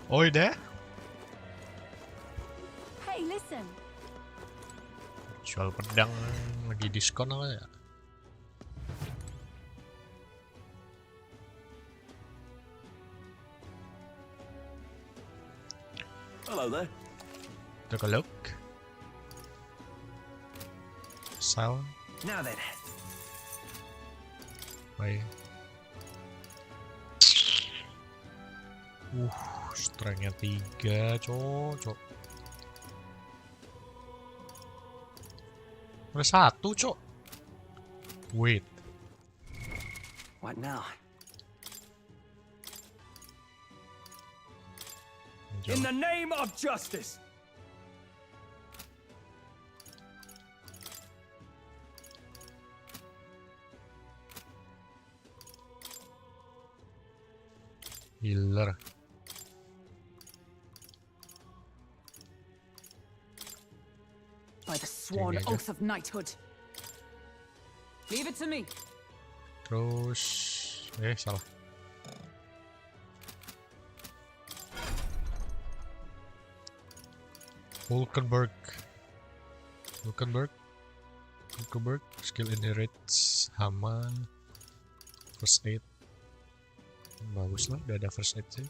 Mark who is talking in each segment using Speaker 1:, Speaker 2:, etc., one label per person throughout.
Speaker 1: Oh deh.
Speaker 2: Hey, listen.
Speaker 1: Jual pedang lagi diskon apa ya?
Speaker 3: Hello there.
Speaker 1: Take a look. Sell.
Speaker 3: Now then.
Speaker 1: Bye. Strength-nya 3, cok. Ada 1, cok. Wait.
Speaker 3: What now? In the name of justice.
Speaker 1: Healer.
Speaker 2: By the sworn oath of knighthood. Leave it to me.
Speaker 1: Terus salah. Vulcanberg, skill inherits, hama, first aid. Bagus lah, udah ada first aid sih.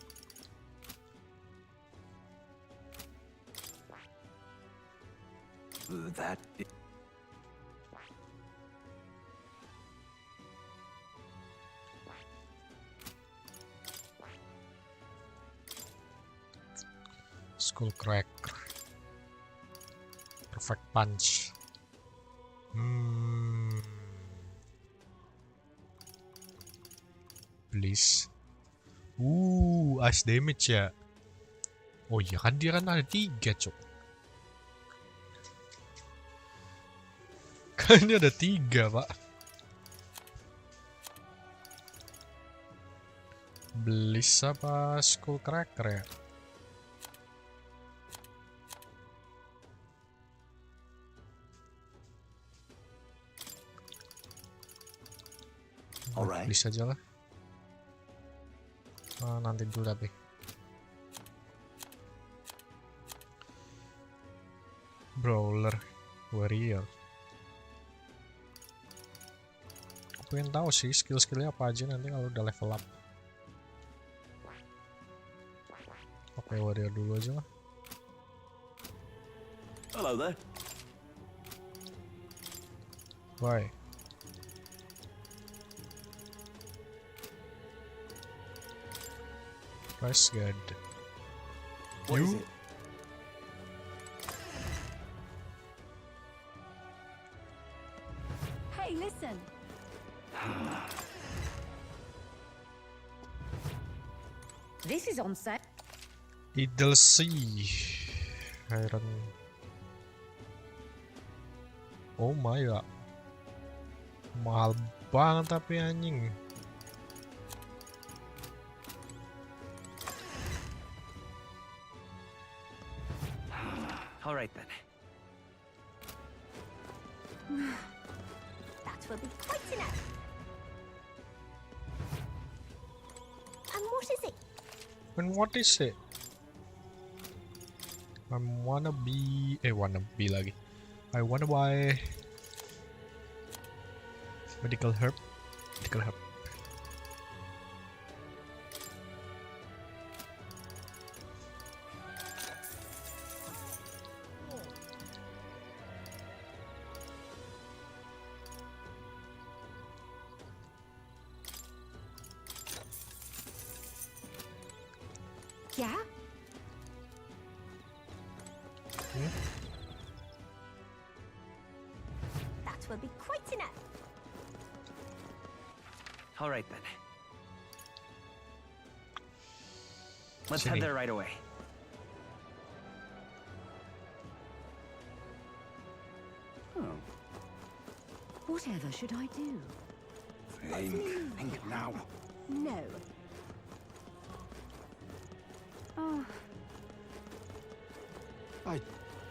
Speaker 3: That
Speaker 1: Skull cracker. Perfect punch. Please. Ice damage ya. Oh iya kan dia kan ada 3, cok. Kan ini ada 3, pak. Bliss apa Skull Cracker ya?
Speaker 3: Alright.
Speaker 1: Bliss aja lah. Nanti dulu tapi. Brawler, warrior. Aku pengen tahu sih skill-skillnya apa aja nanti kalau udah level up. Oke, warrior dulu aja lah.
Speaker 3: Hello there.
Speaker 1: Why? Price God.
Speaker 3: What is it?
Speaker 2: Hey, listen. This is on set.
Speaker 1: Idle Sea. Iron. Oh my god. Mahal banget tapi anjing.
Speaker 3: All right then.
Speaker 2: That will be quite enough. And what is it?
Speaker 1: And what is it? I wanna be lagi. I wanna buy medical herb.
Speaker 2: Yeah? That will be quite enough.
Speaker 3: All right then. Let's head there right away.
Speaker 2: Oh. Whatever should I do?
Speaker 3: Think now.
Speaker 2: No. Oh.
Speaker 3: I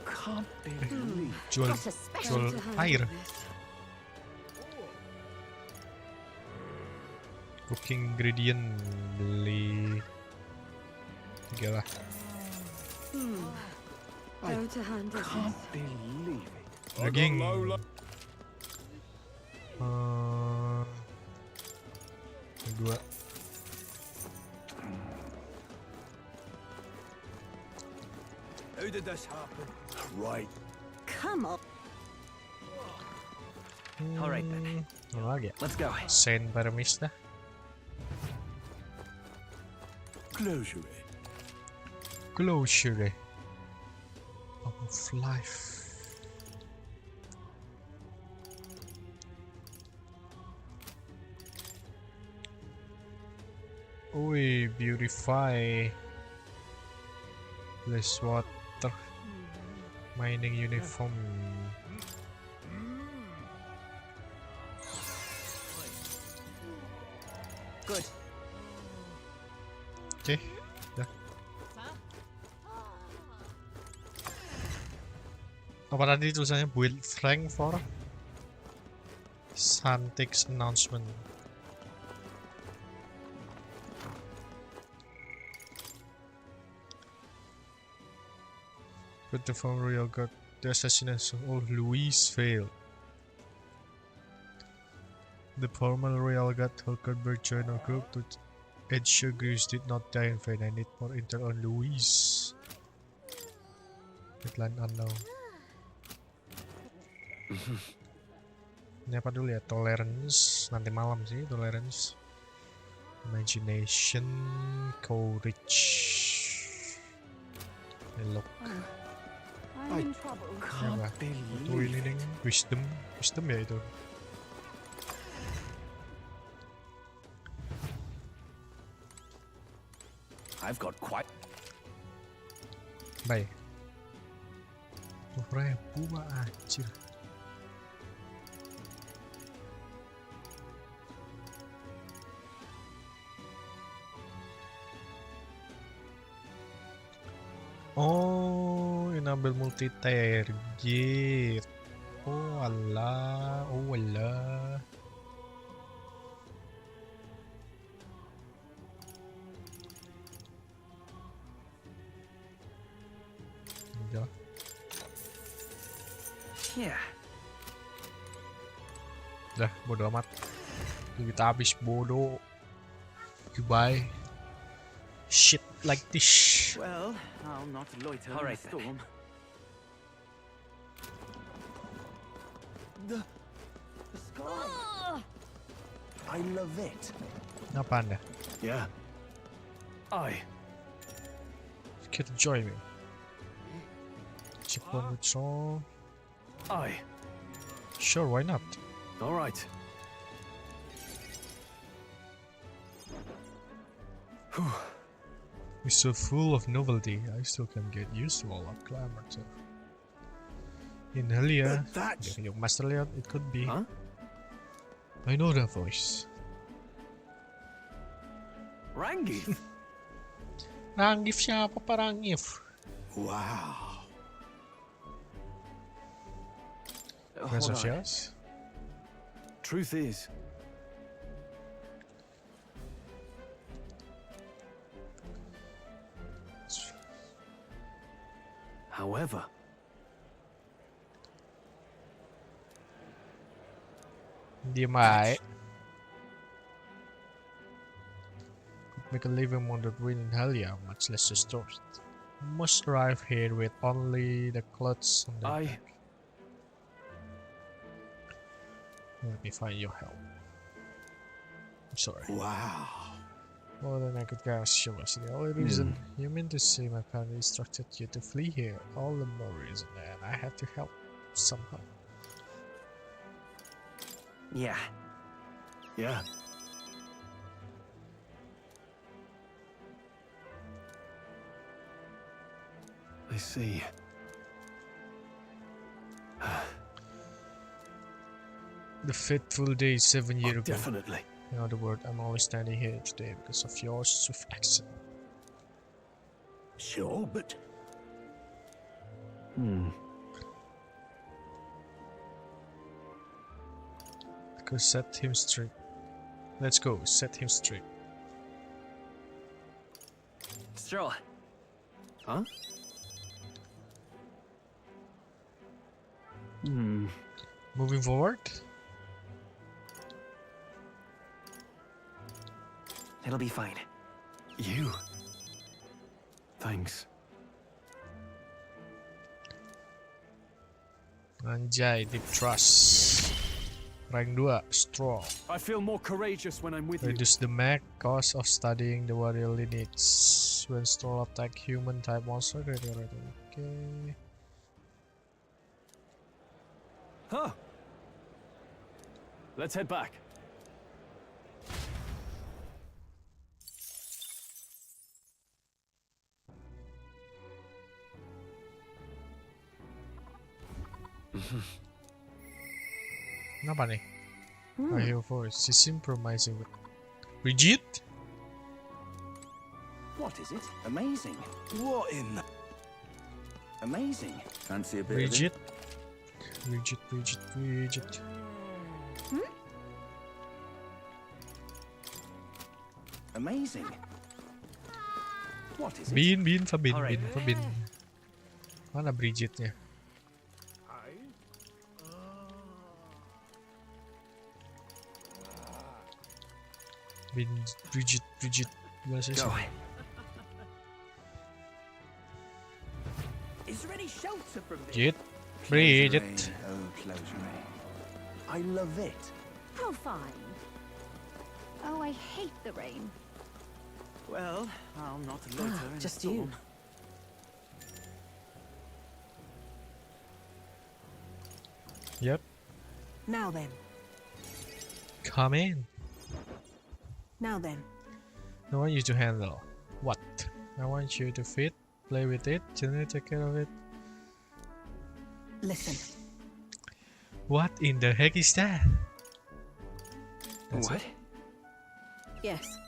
Speaker 3: can't believe.
Speaker 1: Jual
Speaker 2: Got a special to handle
Speaker 1: air.
Speaker 2: this.
Speaker 1: Cooking ingredient beli Gila.
Speaker 3: I
Speaker 2: Go to hand it.
Speaker 3: can't believe it.
Speaker 1: Daging. Dua.
Speaker 3: How did this happen? Right.
Speaker 2: Come on.
Speaker 3: All right then.
Speaker 1: Rhoag ya.
Speaker 3: Let's go.
Speaker 1: Saint Paripus dah.
Speaker 3: Closure.
Speaker 1: Closure of life. Ui, beautify. Less water. Mining uniform.
Speaker 2: Good.
Speaker 1: Oke, dah. Apa tadi tulisannya build Frank for Sante's announcement. But the former royal guard, the assassination of Louis failed. The former royal guard Guiabern joined our group to ensure Greece did not die in vain. I need more intel on Louis. Deadline unknown. Ini apa dulu ya? Tolerance. Nanti malam sih, tolerance. Imagination, courage. Look.
Speaker 2: I'm in trouble.
Speaker 1: Apa? Itu ini ding, wisdom ya itu.
Speaker 3: I've got quite.
Speaker 1: Baik. 10.000 mah anjir. Oh, enable multi target. Oh alah, oh alah. Enggak.
Speaker 3: Yeah.
Speaker 1: Dah, bodo amat. Kita habis bodoh. Goodbye. Shit like this.
Speaker 3: Well, I'll not loiter in the storm. The sky. I love it.
Speaker 1: Apa anda?
Speaker 3: Yeah.
Speaker 1: Care to join me? Chip on with song. Sure, why not?
Speaker 3: All right.
Speaker 1: It's so full of novelty, I still can get used to all that Clemar stuff. In Helia, your master layout, it could be.
Speaker 3: Huh?
Speaker 1: I know that voice.
Speaker 3: Rangi.
Speaker 1: Rangif siapa pa Rangif?
Speaker 3: Wow.
Speaker 1: Prince of Euchronia?
Speaker 3: Truth is, however,
Speaker 1: Dia baik. Make a living on the wind in Helia, much less the stores. Must arrive here with only the clothes on the back. Let me find your help. I'm sorry.
Speaker 3: wow.
Speaker 1: More than I could guess, she was the only reason. You mean to say my family instructed you to flee here? All the more reason, and I had to help somehow.
Speaker 3: Yeah. Yeah. I see.
Speaker 1: The fateful day 7 years ago.
Speaker 3: Definitely.
Speaker 1: In other words, I'm only standing here today because of your swift action.
Speaker 3: Sure, but...
Speaker 1: Because set him straight. Let's go, set him straight.
Speaker 3: Stroll. Huh? Hmm.
Speaker 1: Moving forward.
Speaker 3: It'll be fine. You. Thanks.
Speaker 1: Anjay, deep trust. Rank 2, strong.
Speaker 3: I feel more courageous when I'm with you.
Speaker 1: Reduce the mag cost of studying the warrior lineage. When storm attack human type monster. Okay.
Speaker 3: Huh. Let's head back.
Speaker 1: Kenapa nih? I hear voice. She's improvising with Brigitte?
Speaker 4: What is it? Amazing. What in the... Amazing. Fancy a bit
Speaker 1: Brigitte?
Speaker 4: of
Speaker 1: Brigitte.
Speaker 4: Amazing. What is it?
Speaker 1: Bin, Fabin. Mana Brigitte-nya? Brigitte. Gimana sih?
Speaker 3: Go.
Speaker 4: Is there any shelter from this?
Speaker 1: Brigitte.
Speaker 4: Oh, close rain. I love it.
Speaker 5: How fine. Oh, I hate the rain.
Speaker 4: Well, I'm not later in
Speaker 2: Just
Speaker 4: the
Speaker 2: you.
Speaker 4: storm.
Speaker 1: Yep.
Speaker 2: Now then.
Speaker 1: Come in.
Speaker 2: Now then.
Speaker 1: I want you to handle. What? I want you to feed, play with it, generally take care of it.
Speaker 2: Listen.
Speaker 1: What in the heck is that? That's
Speaker 3: What?
Speaker 1: it?
Speaker 2: Yes.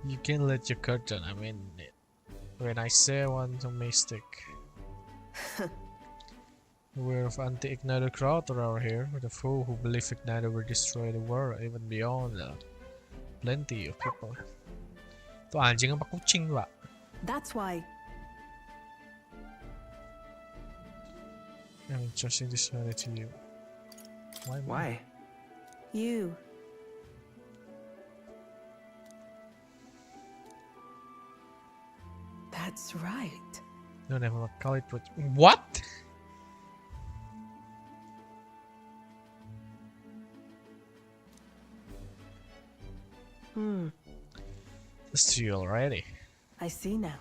Speaker 1: You can let your curtain. I mean, when I say I want a mistake. Aware of anti-Igniter crowd around here, with a foe who believe Igniter will destroy the world, even beyond that. Plenty of people. Itu anjing apa kucing, Pak?
Speaker 2: That's why.
Speaker 1: I'm entrusting this matter to you.
Speaker 3: Why?
Speaker 2: You. That's right.
Speaker 1: No, never call it what? What? That's you already.
Speaker 2: I see now.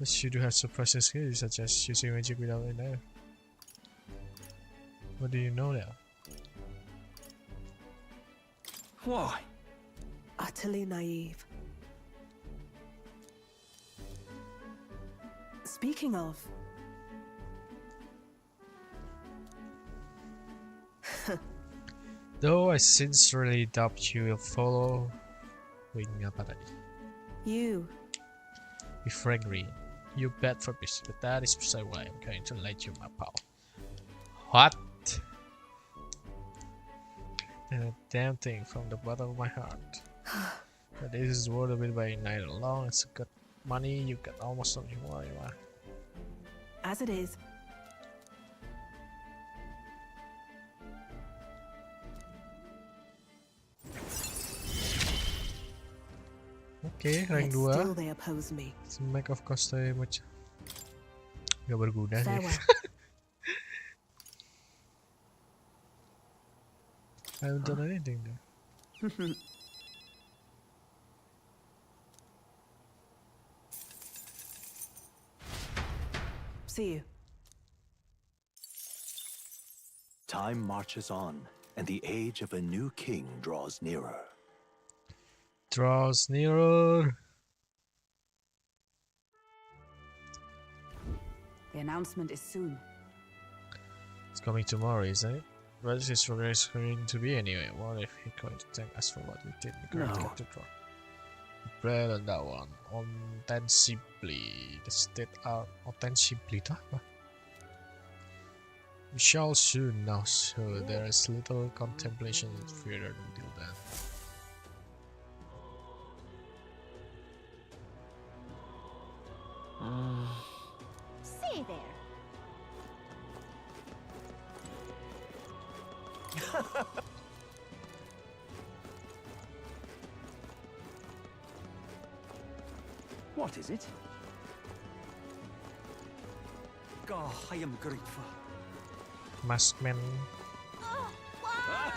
Speaker 1: But you do have suppressive skills such as using magic without an air. What do you know now?
Speaker 3: Why?
Speaker 2: Utterly naive. Speaking of,
Speaker 1: Though I sincerely doubt you will follow. Wait, apa tadi?
Speaker 2: you.
Speaker 1: Be frank, Green. You bet for peace, but that is precisely why I'm going to let you, my pal. What? And a damn thing from the bottom of my heart. But this is worth a bit by night alone. It's good money. You got almost something more you want.
Speaker 2: As it is.
Speaker 1: Oke, rank
Speaker 2: Yet
Speaker 1: 2.
Speaker 2: still they oppose me.
Speaker 1: Smack of cost damage. Gak berguna sih.
Speaker 2: Farewell.
Speaker 1: I haven't done anything there.
Speaker 2: See you.
Speaker 6: Time marches on, and the age of a new king draws nearer.
Speaker 1: Draws nearer.
Speaker 2: The announcement is soon.
Speaker 1: It's coming tomorrow, isn't it? What is his progress going to be anyway? What if he's going to thank us for what we did? We're going to
Speaker 3: No.
Speaker 1: get the draw. Bread on that one. Ostensibly. The state art. Ostensibly itu apa? We shall soon know, so there is little contemplation further until then.
Speaker 5: Say there.
Speaker 4: What is it?
Speaker 3: God, I am grateful.
Speaker 1: Maskman.
Speaker 5: Oh, why?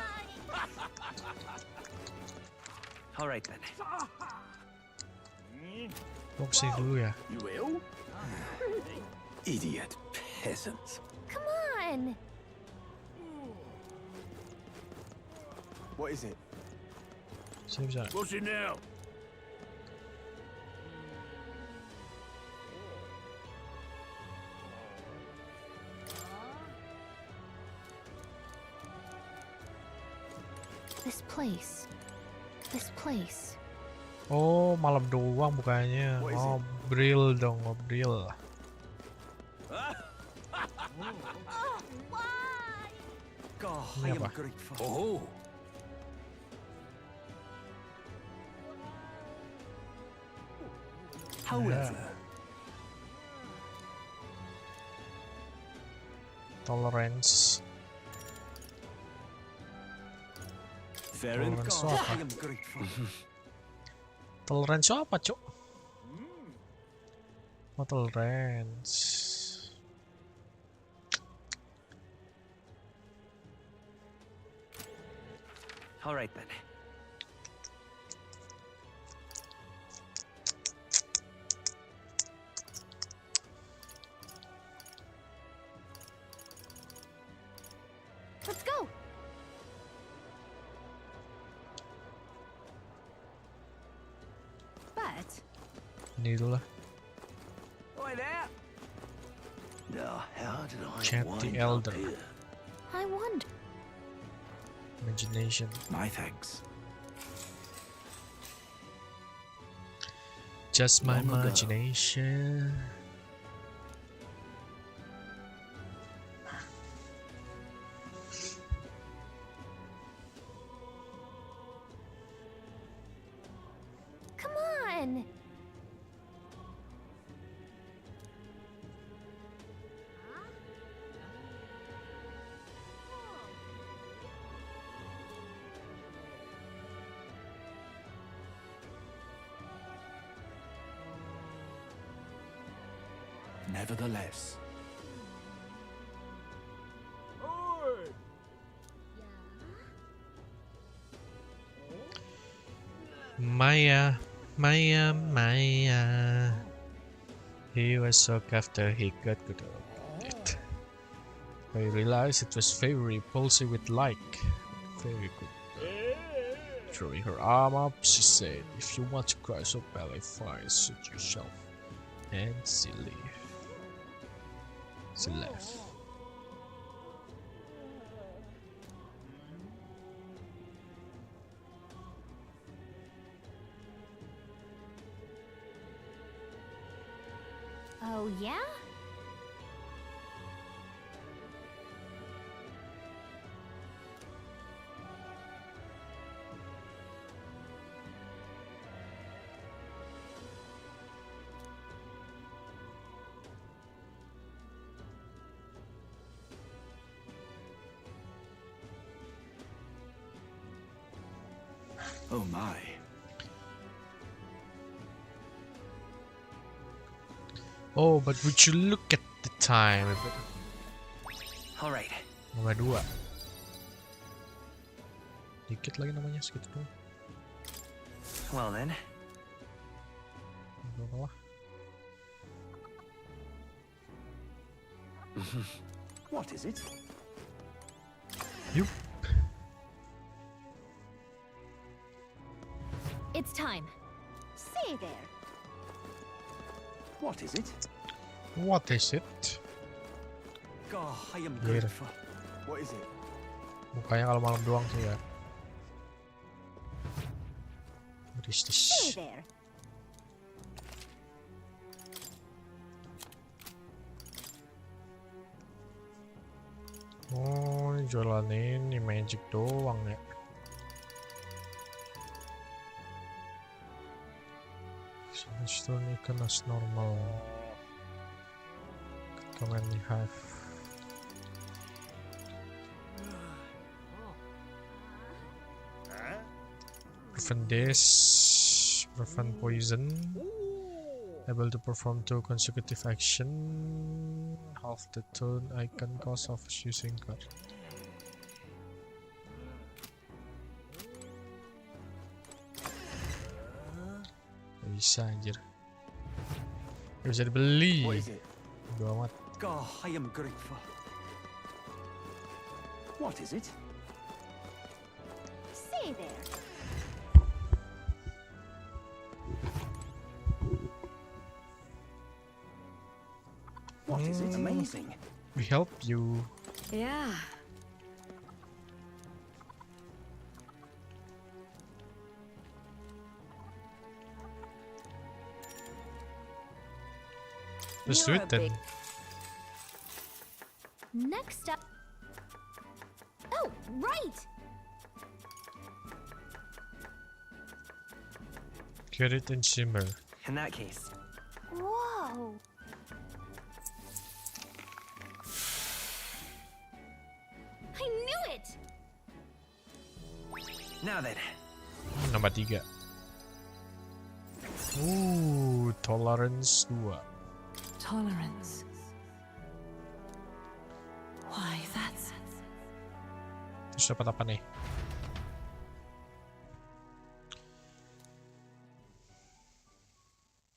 Speaker 3: All right then.
Speaker 1: Kok sini dulu ya?
Speaker 4: You ill? Idiot peasants.
Speaker 5: Come on.
Speaker 4: What is it?
Speaker 1: Sini bisa.
Speaker 4: What's it now?
Speaker 5: This place. This place.
Speaker 1: Oh, malam doang bukannya.
Speaker 4: What is
Speaker 1: Oh, Bril dong, Bril.
Speaker 5: Oh, why?
Speaker 3: God,
Speaker 1: Ini
Speaker 3: I am
Speaker 1: apa?
Speaker 3: grateful.
Speaker 4: Oh.
Speaker 3: However,
Speaker 1: Tolerance.
Speaker 3: fair enough.
Speaker 1: Tolerance
Speaker 3: God,
Speaker 1: apa?
Speaker 3: I am grateful.
Speaker 1: Tolerance apa, Cuk? Oh, tolerance.
Speaker 3: All right then.
Speaker 5: Let's go. But
Speaker 1: Ini dulu lah.
Speaker 3: Oi there.
Speaker 6: Now, how did I
Speaker 1: Chant the
Speaker 6: wind
Speaker 1: Elder.
Speaker 6: up here?
Speaker 5: I wonder.
Speaker 1: Imagination.
Speaker 4: My thanks.
Speaker 1: Just my
Speaker 6: Long ago.
Speaker 1: imagination.
Speaker 5: Come on.
Speaker 4: Nevertheless.
Speaker 1: Maya, Maya, Maya. He was shocked after he got good at it. I realized it was very repulsive with like. Very good. Throwing her arm up, she said, "If you want to cry so badly, fine, suit yourself." And she left. She left.
Speaker 5: Oh, yeah?
Speaker 4: Oh my.
Speaker 1: Oh, but would you look at the time?
Speaker 3: All right.
Speaker 1: Nomor 2. Dikit lagi namanya segitu doang.
Speaker 3: Well then.
Speaker 1: Berapa lah?
Speaker 4: What is it?
Speaker 1: Yup.
Speaker 5: It's time. Say there.
Speaker 4: What is it?
Speaker 1: What is it?
Speaker 3: God, I am
Speaker 1: Here.
Speaker 3: grateful.
Speaker 4: What is it?
Speaker 1: Mukanya kalau malam doang sih ya. What is
Speaker 5: Say
Speaker 1: this?
Speaker 5: there.
Speaker 1: Oh, ini jualan ini magic doang ya. Stone ikan as normal. command we have. Prevent this, prevent poison, able to perform 2 consecutive action, half the turn icon cost of using card. Bisa anjir. Gak bisa dibeli. Bodo amat.
Speaker 3: God, I am grateful.
Speaker 4: What is it?
Speaker 5: Say there.
Speaker 4: What is it? Amazing.
Speaker 1: We help you.
Speaker 2: Yeah.
Speaker 1: Let's do it then.
Speaker 5: Next up. Oh, right.
Speaker 1: Get it and shimmer.
Speaker 3: In that case,
Speaker 5: Whoa. I knew it.
Speaker 3: now then.
Speaker 1: Nomor 3. Tolerance 2.
Speaker 2: Tolerance. Why, that's...
Speaker 1: Terus dapat apa nih?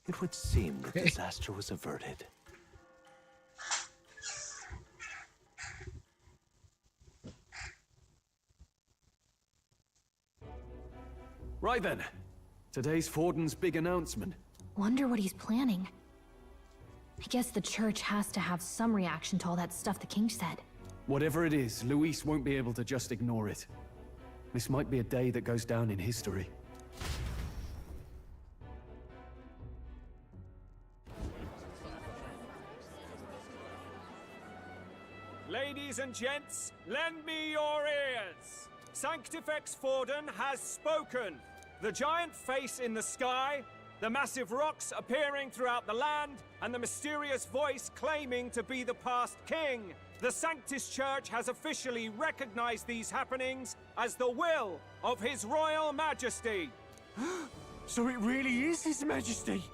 Speaker 6: It would seem that disaster was averted.
Speaker 7: Right then. Today's Forden's big announcement.
Speaker 5: Wonder what he's planning. I guess the church has to have some reaction to all that stuff the king said.
Speaker 7: Whatever it is, Luis won't be able to just ignore it. This might be a day that goes down in history.
Speaker 8: Ladies and gents, lend me your ears. Sanctifex Forden has spoken. The giant face in the sky, the massive rocks appearing throughout the land, and the mysterious voice claiming to be the past king. The Sanctus Church has officially recognized these happenings as the will of His Royal Majesty.
Speaker 3: So it really is His Majesty?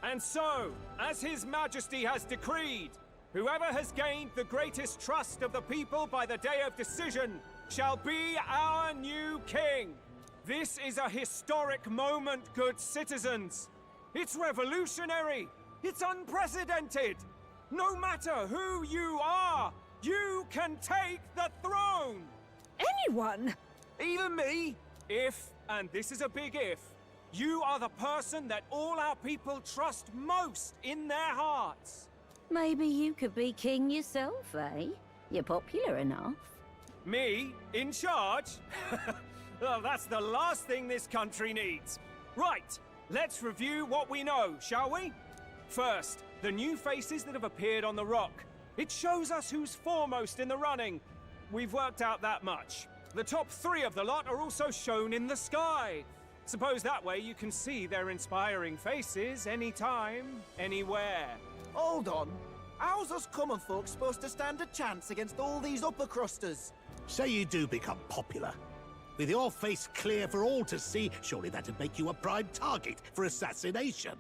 Speaker 8: And so, as His Majesty has decreed, whoever has gained the greatest trust of the people by the day of decision shall be our new king. This is a historic moment, good citizens. It's revolutionary. It's unprecedented. No matter who you are, you can take the throne.
Speaker 2: Anyone?
Speaker 8: Even me. If, and this is a big if, you are the person that all our people trust most in their hearts.
Speaker 9: Maybe you could be king yourself, eh? You're popular enough.
Speaker 8: Me? In charge? Well, that's the last thing this country needs. Right, let's review what we know, shall we? First, the new faces that have appeared on the rock. It shows us who's foremost in the running. We've worked out that much. The top 3 of the lot are also shown in the sky. Suppose that way you can see their inspiring faces anytime, anywhere.
Speaker 10: Hold on. How's us common folk supposed to stand a chance against all these upper crusters?
Speaker 11: Say you do become popular. With your face clear for all to see, surely that'd make you a prime target for assassination.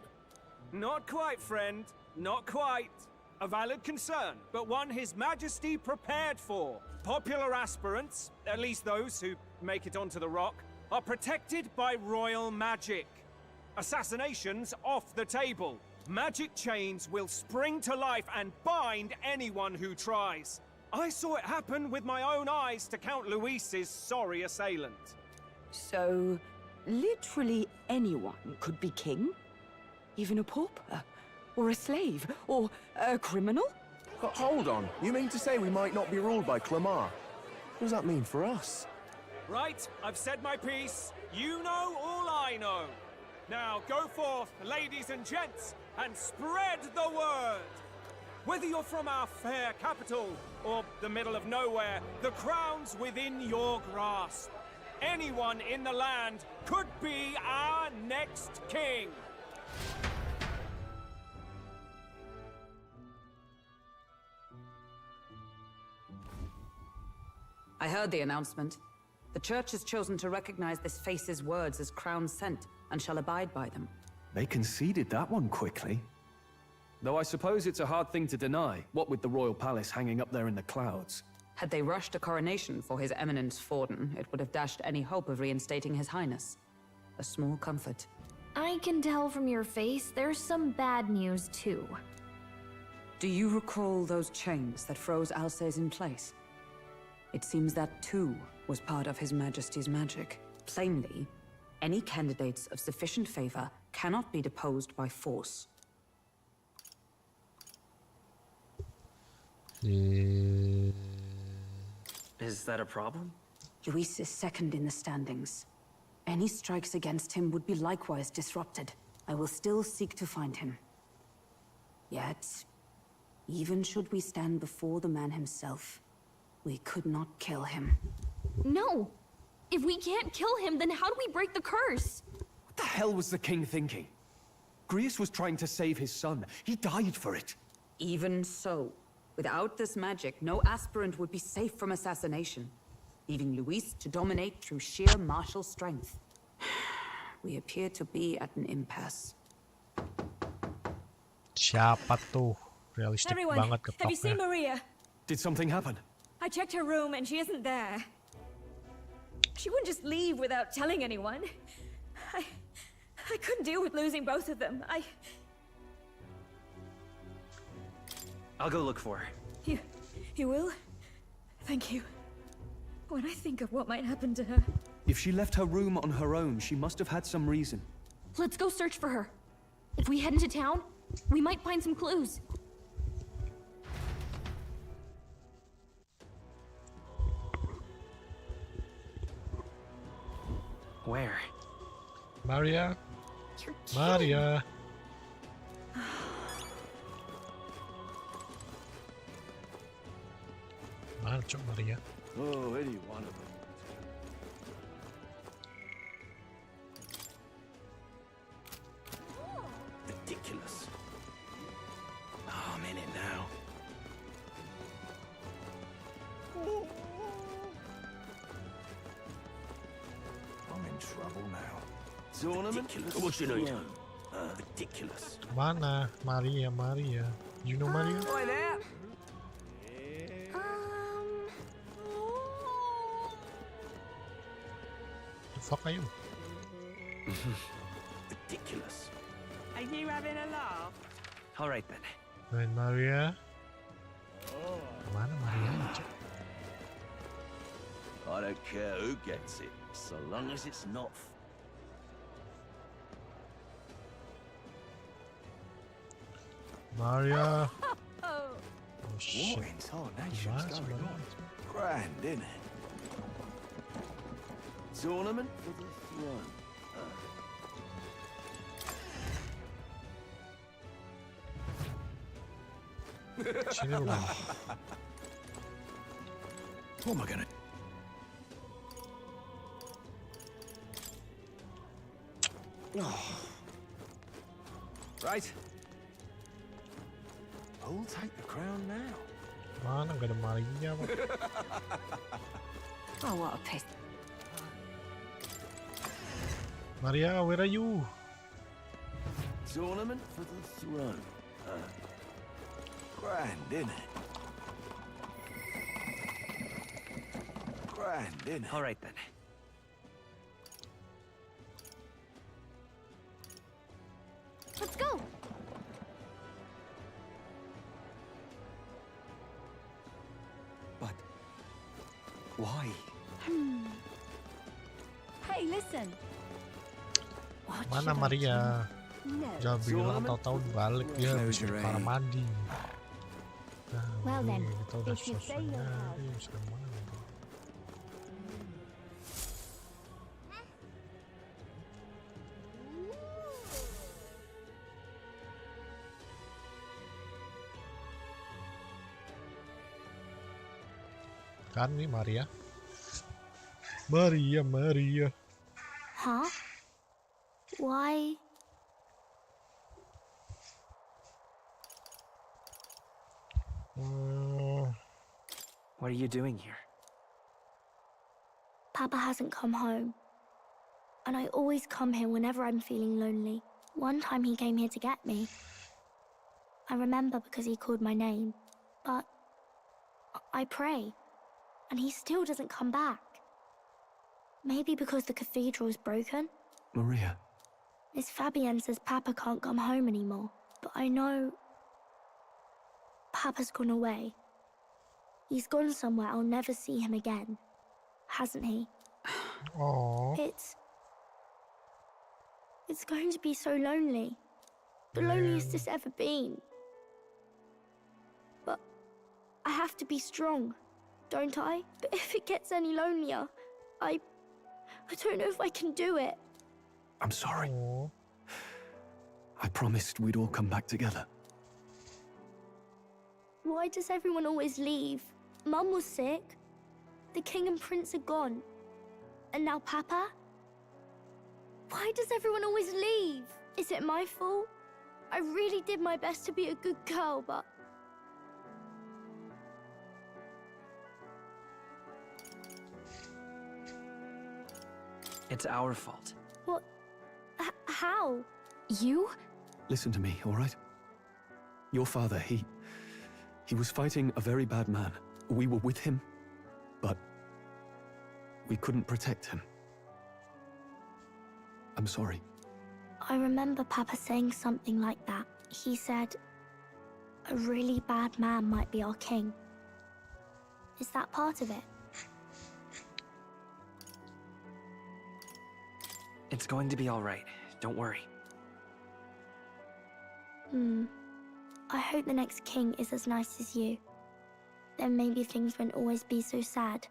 Speaker 8: Not quite, friend. Not quite. A valid concern, but one His Majesty prepared for. Popular aspirants, at least those who make it onto the rock, are protected by royal magic. Assassinations off the table. Magic chains will spring to life and bind anyone who tries. I saw it happen with my own eyes to Count Luis's sorry assailant.
Speaker 12: So, literally anyone could be king? Even a pauper? Or a slave? Or a criminal?
Speaker 13: But hold on, you mean to say we might not be ruled by Clemar? What does that mean for us?
Speaker 8: Right, I've said my piece. You know all I know. Now go forth, ladies and gents, and spread the word. Whether you're from our fair capital or the middle of nowhere, the crown's within your grasp. Anyone in the land could be our next king.
Speaker 2: I heard the announcement. The church has chosen to recognize this face's words as crown sent, and shall abide by them.
Speaker 7: They conceded that one quickly. Though I suppose it's a hard thing to deny, what with the royal palace hanging up there in the clouds.
Speaker 2: Had they rushed a coronation for His Eminence Forden, it would have dashed any hope of reinstating His Highness. A small comfort.
Speaker 5: I can tell from your face there's some bad news too.
Speaker 2: Do you recall those chains that froze Alces in place? It seems that too was part of His Majesty's magic. Plainly, any candidates of sufficient favor cannot be deposed by force.
Speaker 1: Yeah.
Speaker 14: Is that a problem?
Speaker 2: Luis is second in the standings. Any strikes against him would be likewise disrupted. I will still seek to find him. Yet, even should we stand before the man himself, we could not kill him.
Speaker 5: No! If we can't kill him, then how do we break the curse?
Speaker 7: What the hell was the king thinking? Grius was trying to save his son. He died for it.
Speaker 2: Even so, without this magic, no aspirant would be safe from assassination, leaving Luis to dominate through sheer martial strength. We appear to be at an impasse.
Speaker 1: Siapa tuh? Realistic banget ketoknya.
Speaker 15: Have you seen Maria?
Speaker 7: Did something happen?
Speaker 15: I checked her room and she isn't there. She wouldn't just leave without telling anyone. I couldn't deal with losing both of them.
Speaker 14: I'll go look for her.
Speaker 15: You will? Thank you. When I think of what might happen to her...
Speaker 7: If she left her room on her own, she must have had some reason.
Speaker 5: Let's go search for her. If we head into town, we might find some clues.
Speaker 14: Where?
Speaker 1: Maria?
Speaker 5: You're
Speaker 1: Maria? Mana cok Maria?
Speaker 4: Oh, any one of them.
Speaker 11: Ridiculous. Oh, I'm in it now.
Speaker 4: I'm in trouble now.
Speaker 11: Tournament?
Speaker 4: Ridiculous.
Speaker 11: What you need? Ridiculous.
Speaker 1: Mana? Maria, Maria. You know Maria?
Speaker 2: Boy there!
Speaker 1: The fuck are you?
Speaker 11: Ridiculous.
Speaker 8: Are you having a laugh?
Speaker 14: All right then.
Speaker 1: Main Maria? Mana Maria? Cok?
Speaker 11: I don't care who gets it, so long as it's not.
Speaker 1: Maria.
Speaker 15: Oh.
Speaker 1: Oh shit.
Speaker 4: What in tarnation's
Speaker 1: Nice,
Speaker 4: going
Speaker 1: Maria.
Speaker 4: on? Grand, isn't it?
Speaker 11: Tournament for the throne.
Speaker 1: Sini lu kan.
Speaker 4: What am I gonna...
Speaker 11: Right.
Speaker 4: Who'll take the crown now?
Speaker 1: Mana gak ada Maria, Pak.
Speaker 2: Oh, what a piss.
Speaker 1: Maria, where are you?
Speaker 11: Tournament for the throne.
Speaker 4: Grand, isn't it? Grand, isn't it?
Speaker 14: All right then.
Speaker 5: Let's go!
Speaker 7: But... why?
Speaker 15: Hey, listen.
Speaker 1: Mana Maria?
Speaker 15: No.
Speaker 1: Jangan bilang tahu-tahu balik dia habis para mandi. Nah,
Speaker 15: Well then,
Speaker 1: ini kita udah
Speaker 15: if you say
Speaker 1: selesai.
Speaker 15: you'll help.
Speaker 1: Dia sudah mandi. Kan nih Maria. Maria.
Speaker 5: Huh? Why?
Speaker 14: What are you doing here?
Speaker 16: Papa hasn't come home. And I always come here whenever I'm feeling lonely. One time he came here to get me. I remember because he called my name. But I pray, and he still doesn't come back. Maybe because the cathedral's broken?
Speaker 7: Maria.
Speaker 16: Miss Fabienne says Papa can't come home anymore, but I know Papa's gone away. He's gone somewhere I'll never see him again, hasn't he?
Speaker 1: Aww.
Speaker 16: It's going to be so lonely. The loneliest it's ever been. But I have to be strong, don't I? But if it gets any lonelier, I don't know if I can do it.
Speaker 7: I'm sorry. I promised we'd all come back together.
Speaker 16: Why does everyone always leave? Mum was sick. The king and prince are gone. And now Papa? Why does everyone always leave? Is it my fault? I really did my best to be a good girl, but...
Speaker 14: It's our fault.
Speaker 16: What? How?
Speaker 5: You?
Speaker 7: Listen to me, all right? Your father, he was fighting a very bad man. We were with him, but we couldn't protect him. I'm sorry.
Speaker 16: I remember Papa saying something like that. He said, a really bad man might be our king. Is that part of it?
Speaker 14: It's going to be all right. Don't worry.
Speaker 16: I hope the next king is as nice as you. Then maybe things won't always be so sad.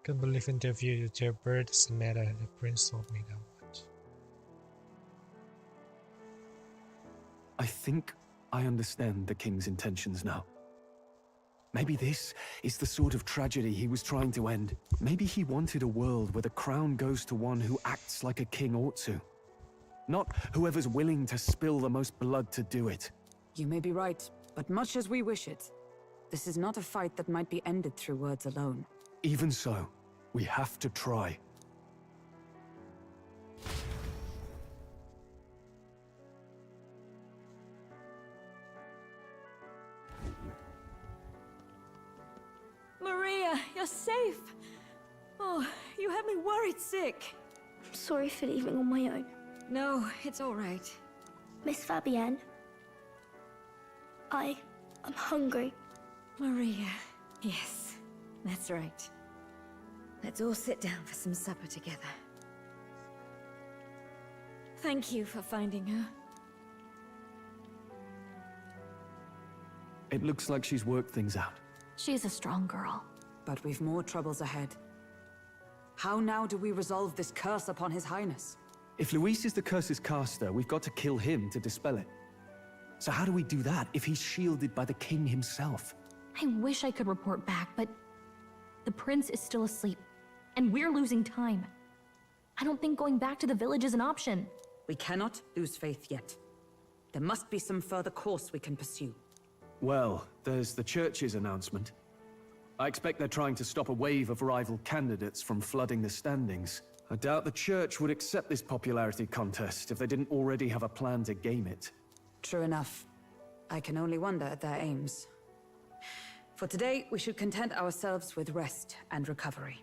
Speaker 1: Can't believe interview with your bird doesn't matter. The prince told me that much.
Speaker 7: I think I understand the king's intentions now. Maybe this is the sort of tragedy he was trying to end. Maybe he wanted a world where the crown goes to one who acts like a king ought to. Not whoever's willing to spill the most blood to do it.
Speaker 2: You may be right, but much as we wish it, this is not a fight that might be ended through words alone.
Speaker 7: Even so, we have to try.
Speaker 15: Maria, you're safe. Oh, you had me worried sick.
Speaker 16: I'm sorry for leaving on my own.
Speaker 15: No, it's all right.
Speaker 16: Miss Fabienne, I'm hungry.
Speaker 15: Maria, yes, that's right. Let's all sit down for some supper together. Thank you for finding her.
Speaker 7: It looks like she's worked things out.
Speaker 5: She's a strong girl.
Speaker 2: But we've more troubles ahead. How now do we resolve this curse upon His Highness?
Speaker 7: If Louis is the curse's caster, we've got to kill him to dispel it. So how do we do that if he's shielded by the king himself?
Speaker 5: I wish I could report back, but the prince is still asleep, and we're losing time. I don't think going back to the village is an option.
Speaker 2: We cannot lose faith yet. There must be some further course we can pursue.
Speaker 7: Well, there's the church's announcement. I expect they're trying to stop a wave of rival candidates from flooding the standings. I doubt the church would accept this popularity contest if they didn't already have a plan to game it.
Speaker 2: True enough. I can only wonder at their aims. For today, we should content ourselves with rest and recovery.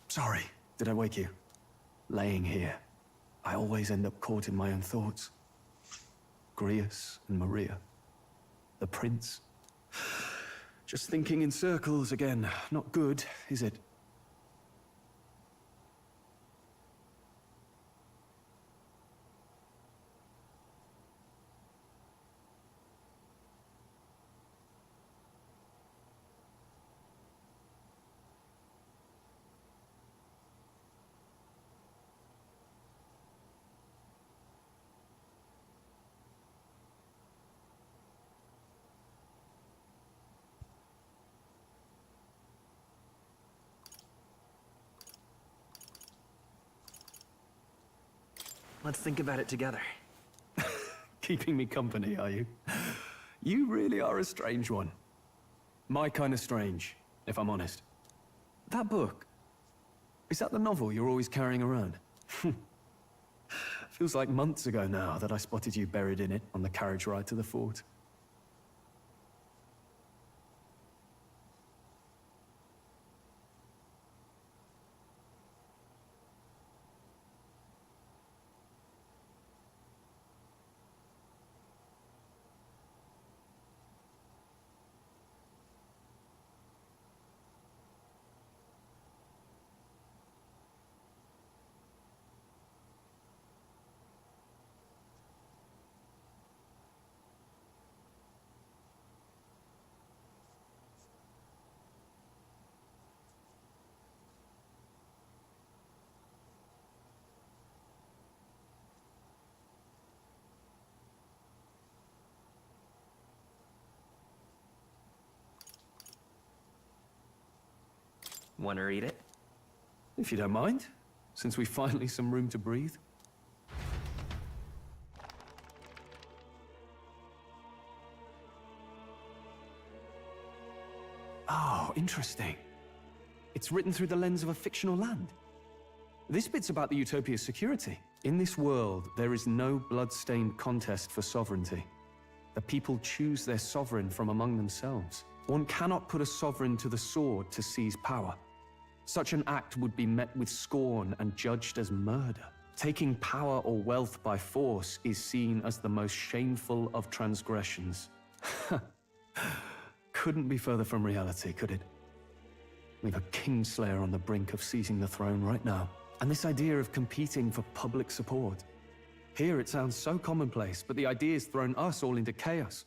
Speaker 7: Sorry, did I wake you? Laying here, I always end up caught in my own thoughts. Grius and Maria. The prince. Just thinking in circles again. Not good, is it?
Speaker 14: Let's think about it together.
Speaker 7: Keeping me company, are you? You really are a strange one. My kind of strange, if I'm honest. That book, is that the novel you're always carrying around? Feels like months ago now that I spotted you buried in it on the carriage ride to the fort.
Speaker 14: Want to read it?
Speaker 7: If you don't mind, since we've finally some room to breathe. Oh, interesting. It's written through the lens of a fictional land. This bit's about the Utopia's security. In this world, there is no blood-stained contest for sovereignty. The people choose their sovereign from among themselves. One cannot put a sovereign to the sword to seize power. Such an act would be met with scorn and judged as murder. Taking power or wealth by force is seen as the most shameful of transgressions. Couldn't be further from reality, could it? We've a kingslayer on the brink of seizing the throne right now. And this idea of competing for public support. Here it sounds so commonplace, but the idea's thrown us all into chaos.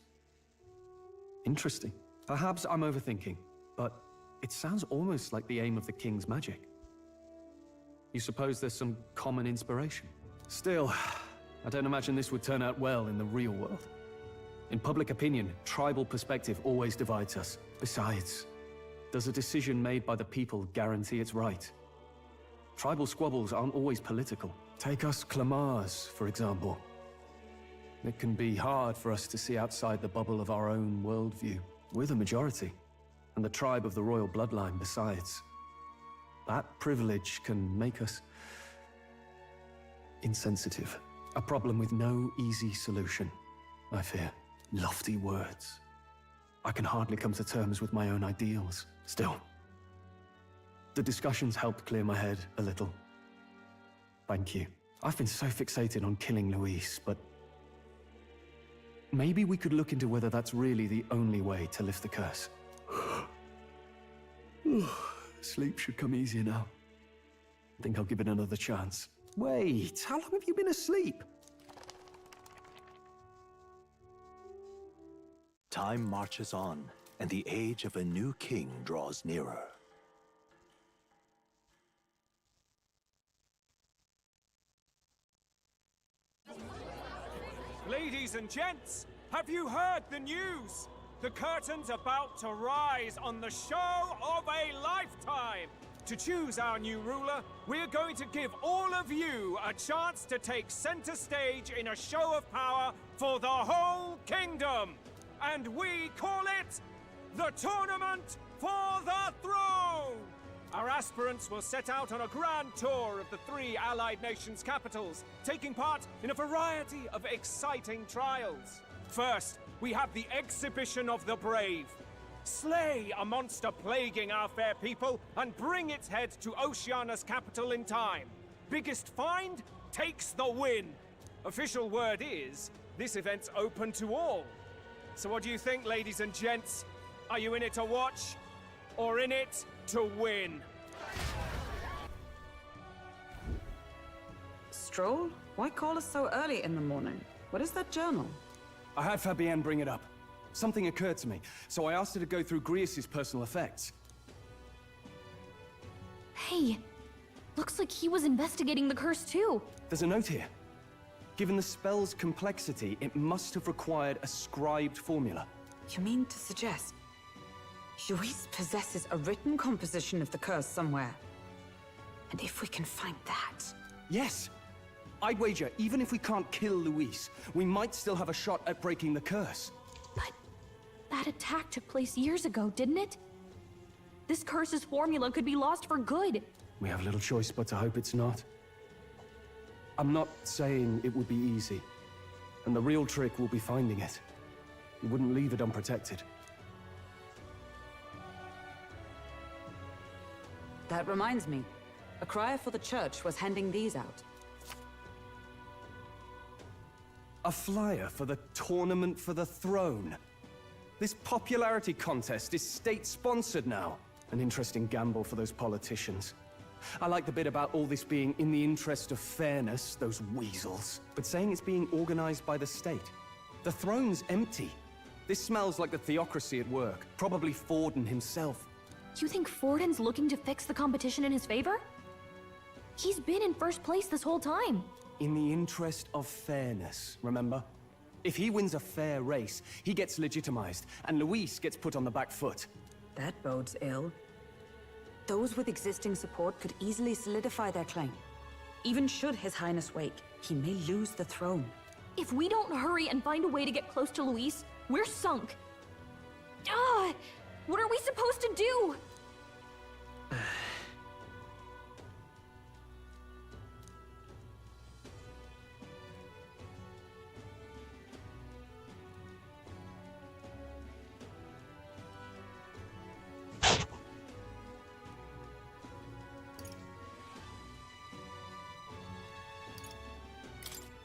Speaker 7: Interesting. Perhaps I'm overthinking, but it sounds almost like the aim of the king's magic. You suppose there's some common inspiration? Still, I don't imagine this would turn out well in the real world. In public opinion, tribal perspective always divides us. Besides, does a decision made by the people guarantee it's right? Tribal squabbles aren't always political. Take us Clemars, for example. It can be hard for us to see outside the bubble of our own worldview. We're the majority, and the tribe of the royal bloodline besides. That privilege can make us insensitive. A problem with no easy solution, I fear. Lofty words. I can hardly come to terms with my own ideals. Still, the discussions helped clear my head a little. Thank you. I've been so fixated on killing Louis, but maybe we could look into whether that's really the only way to lift the curse. Sleep should come easier now. I think I'll give it another chance. Wait, how long have you been asleep?
Speaker 6: Time marches on, and the age of a new king draws nearer.
Speaker 8: Ladies and gents, have you heard the news? The curtain's about to rise on the show of a lifetime. To choose our new ruler, we're going to give all of you a chance to take center stage in a show of power for the whole kingdom. And we call it the Tournament for the Throne! Our aspirants will set out on a grand tour of the 3 allied nations' capitals, taking part in a variety of exciting trials. First, we have the Exhibition of the Brave. Slay a monster plaguing our fair people and bring its head to Oceania's capital in time. Biggest find takes the win. Official word is, this event's open to all. So what do you think, ladies and gents? Are you in it to watch, or in it to win?
Speaker 17: Stroll? Why call us so early in the morning? What is that journal?
Speaker 7: I had Fabienne bring it up. Something occurred to me, so I asked her to go through Grius' personal effects.
Speaker 5: Hey, looks like he was investigating the curse too.
Speaker 7: There's a note here. Given the spell's complexity, it must have required a scribed formula.
Speaker 17: You mean to suggest Louis possesses a written composition of the curse somewhere? And if we can find that...
Speaker 7: Yes! I'd wager, even if we can't kill Louis, we might still have a shot at breaking the curse.
Speaker 5: But that attack took place years ago, didn't it? This curse's formula could be lost for good.
Speaker 7: We have little choice but to hope it's not. I'm not saying it would be easy, and the real trick will be finding it. You wouldn't leave it unprotected.
Speaker 17: That reminds me. A crier for the church was handing these out.
Speaker 7: A flyer for the Tournament for the Throne. This popularity contest is state-sponsored now. An interesting gamble for those politicians. I like the bit about all this being in the interest of fairness, those weasels. But saying it's being organized by the state. The throne's empty. This smells like the theocracy at work. Probably Forden himself.
Speaker 5: You think Forden's looking to fix the competition in his favor? He's been in first place this whole time.
Speaker 7: In the interest of fairness, remember? If he wins a fair race, he gets legitimized, and Louis gets put on the back foot.
Speaker 17: That bodes ill. Those with existing support could easily solidify their claim. Even should His Highness wake, he may lose the throne.
Speaker 5: If we don't hurry and find a way to get close to Louis, we're sunk. Ah! What are we supposed to do?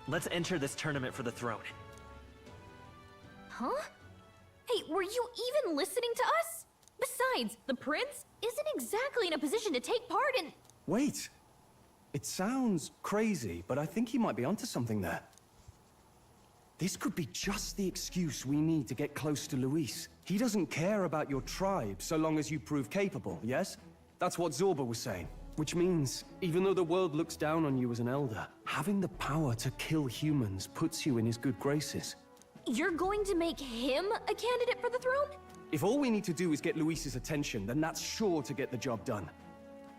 Speaker 14: Let's enter this tournament for the throne.
Speaker 5: Huh? Hey, were you even listening to us? Besides, the prince isn't exactly in a position to take part in...
Speaker 7: Wait. It sounds crazy, but I think he might be onto something there. This could be just the excuse we need to get close to Louis. He doesn't care about your tribe so long as you prove capable, yes? That's what Zorba was saying. Which means, even though the world looks down on you as an elder, having the power to kill humans puts you in his good graces.
Speaker 5: You're going to make him a candidate for the throne?
Speaker 7: If all we need to do is get Louis's attention, then that's sure to get the job done.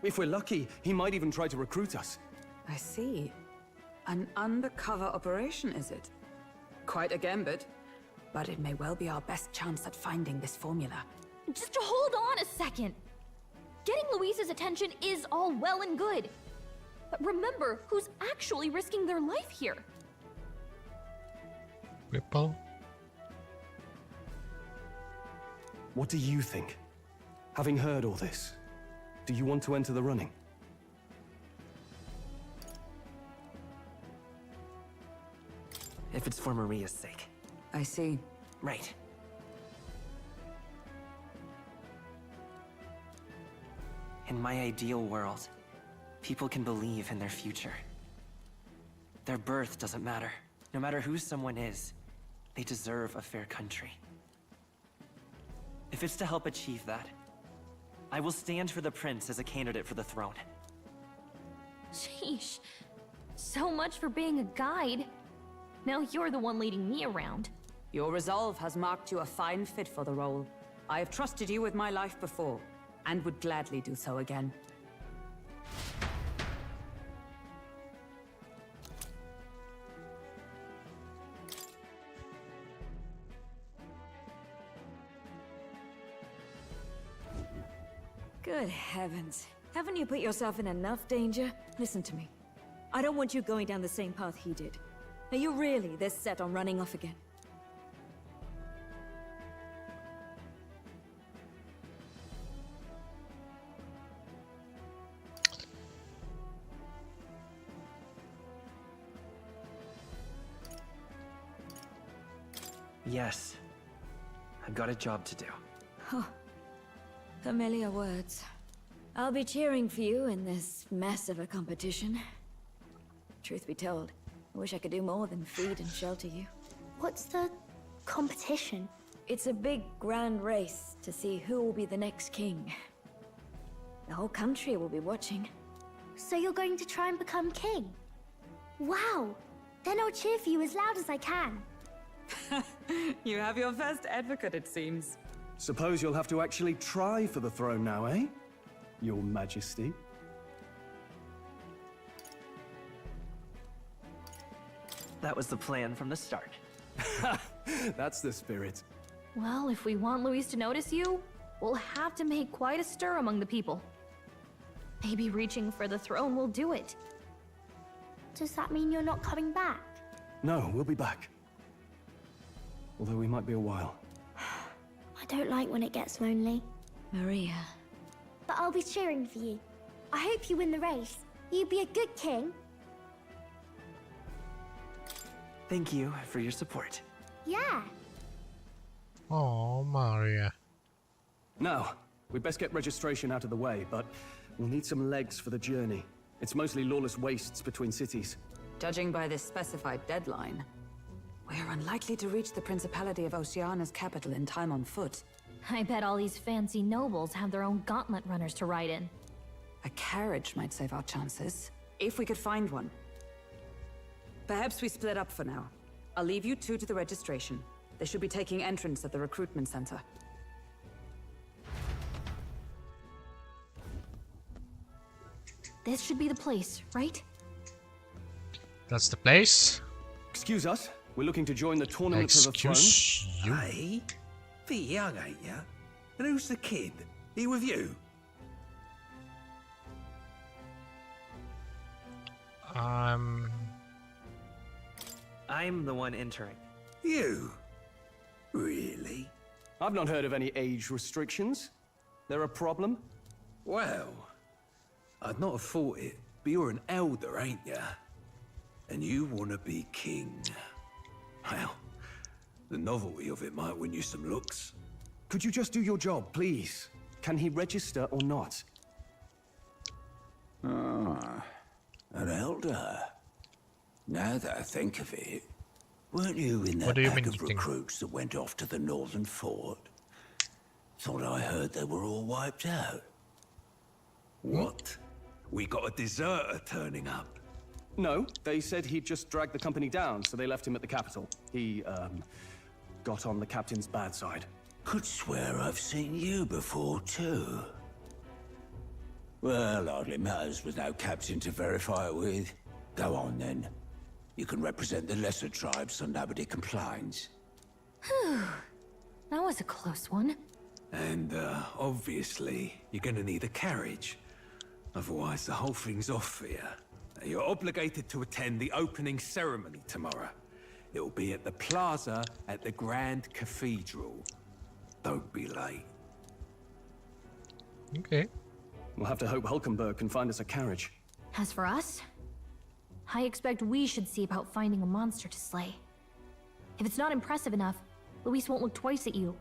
Speaker 7: If we're lucky, he might even try to recruit us.
Speaker 17: I see. An undercover operation, is it? Quite a gambit. But it may well be our best chance at finding this formula.
Speaker 5: Just hold on a second. Getting Louis's attention is all well and good. But remember who's actually risking their life here.
Speaker 1: Ripple?
Speaker 7: What do you think? Having heard all this, do you want to enter the running?
Speaker 14: If it's for Maria's sake.
Speaker 17: I see.
Speaker 14: Right. In my ideal world, people can believe in their future. Their birth doesn't matter. No matter who someone is, they deserve a fair country. If it's to help achieve that, I will stand for the prince as a candidate for the throne.
Speaker 5: Sheesh. So much for being a guide. Now you're the one leading me around.
Speaker 17: Your resolve has marked you a fine fit for the role. I have trusted you with my life before, and would gladly do so again.
Speaker 15: Good heavens. Haven't you put yourself in enough danger? Listen to me. I don't want you going down the same path he did. Are you really this set on running off again?
Speaker 14: Yes. I've got a job to do.
Speaker 15: Huh. Familiar words. I'll be cheering for you in this mess of a competition. Truth be told, I wish I could do more than feed and shelter you.
Speaker 16: What's the competition?
Speaker 15: It's a big, grand race to see who will be the next king. The whole country will be watching.
Speaker 16: So you're going to try and become king? Wow! Then I'll cheer for you as loud as I can.
Speaker 17: You have your first advocate, it seems.
Speaker 7: Suppose you'll have to actually try for the throne now, eh? Your Majesty.
Speaker 14: That was the plan from the start.
Speaker 7: That's the spirit.
Speaker 5: Well, if we want Louis to notice you, we'll have to make quite a stir among the people. Maybe reaching for the throne will do it.
Speaker 16: Does that mean you're not coming back?
Speaker 7: No, we'll be back. Although we might be a while.
Speaker 16: I don't like when it gets lonely.
Speaker 15: Maria.
Speaker 16: But I'll be cheering for you. I hope you win the race. You'd be a good king.
Speaker 14: Thank you for your support.
Speaker 16: Yeah.
Speaker 1: Oh, Maria.
Speaker 7: Now, we'd best get registration out of the way, but we'll need some legs for the journey. It's mostly lawless wastes between cities.
Speaker 17: Judging by this specified deadline, we're unlikely to reach the Principality of Oceania's capital in time on foot.
Speaker 5: I bet all these fancy nobles have their own gauntlet runners to ride in.
Speaker 17: A carriage might save our chances, if we could find one. Perhaps we split up for now. I'll leave you two to the registration. They should be taking entrance at the recruitment center.
Speaker 5: This should be the place, right?
Speaker 1: That's the place.
Speaker 7: Excuse us. We're looking to join the tournament for the throne.
Speaker 1: Excuse you.
Speaker 11: Hey? Bit young, ain't ya? And who's the kid? He with you?
Speaker 14: I'm the one entering.
Speaker 11: You? Really?
Speaker 7: I've not heard of any age restrictions. There a problem?
Speaker 11: Well, I'd not have thought it, but you're an elder, ain't ya? And you want to be king. Well, the novelty of it might win you some looks.
Speaker 7: Could you just do your job, please? Can he register or not?
Speaker 11: Ah, an elder. Now that I think of it, weren't you in that pack of recruits that went off to the northern fort? Thought I heard they were all wiped out. What? We got a deserter turning up.
Speaker 7: No, they said he'd just dragged the company down, so they left him at the capital. He, got on the captain's bad side.
Speaker 11: Could swear I've seen you before, too. Well, hardly matters with no captain to verify it with. Go on, then. You can represent the lesser tribes so nobody complains.
Speaker 5: Whew. That was a close one.
Speaker 11: And, obviously, you're gonna need a carriage. Otherwise, the whole thing's off for you. You're obligated to attend the opening ceremony tomorrow. It'll be at the plaza at the Grand Cathedral. Don't be late.
Speaker 1: Okay.
Speaker 7: We'll have to hope Hulkenberg can find us a carriage.
Speaker 5: As for us, I expect we should see about finding a monster to slay. If it's not impressive enough, Louis won't look twice at you.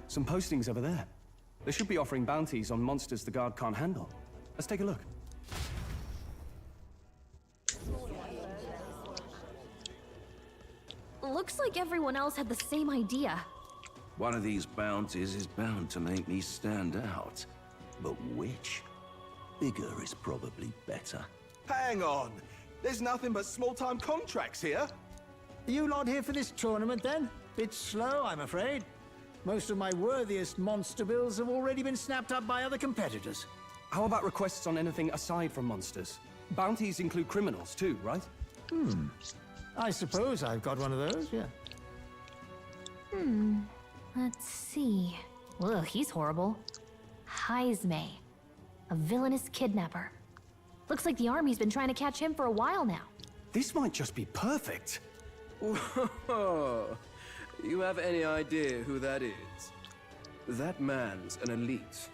Speaker 7: Some postings over there. They should be offering bounties on monsters the guard can't handle. Let's take a look.
Speaker 5: Looks like everyone else had the same idea.
Speaker 18: One of these bounties is bound to make me stand out. But which? Bigger is probably better.
Speaker 10: Hang on! There's nothing but small-time contracts here.
Speaker 19: Are you not here for this tournament, then? Bit slow, I'm afraid. Most of my worthiest monster bills have already been snapped up by other competitors.
Speaker 7: How about requests on anything aside from monsters? Bounties include criminals too, right?
Speaker 19: I suppose I've got one of those, yeah.
Speaker 5: Let's see. Ugh, he's horrible. Heisme, a villainous kidnapper. Looks like the army's been trying to catch him for a while now.
Speaker 7: This might just be perfect.
Speaker 18: Whoa. You have any idea who that is? That man's an elite.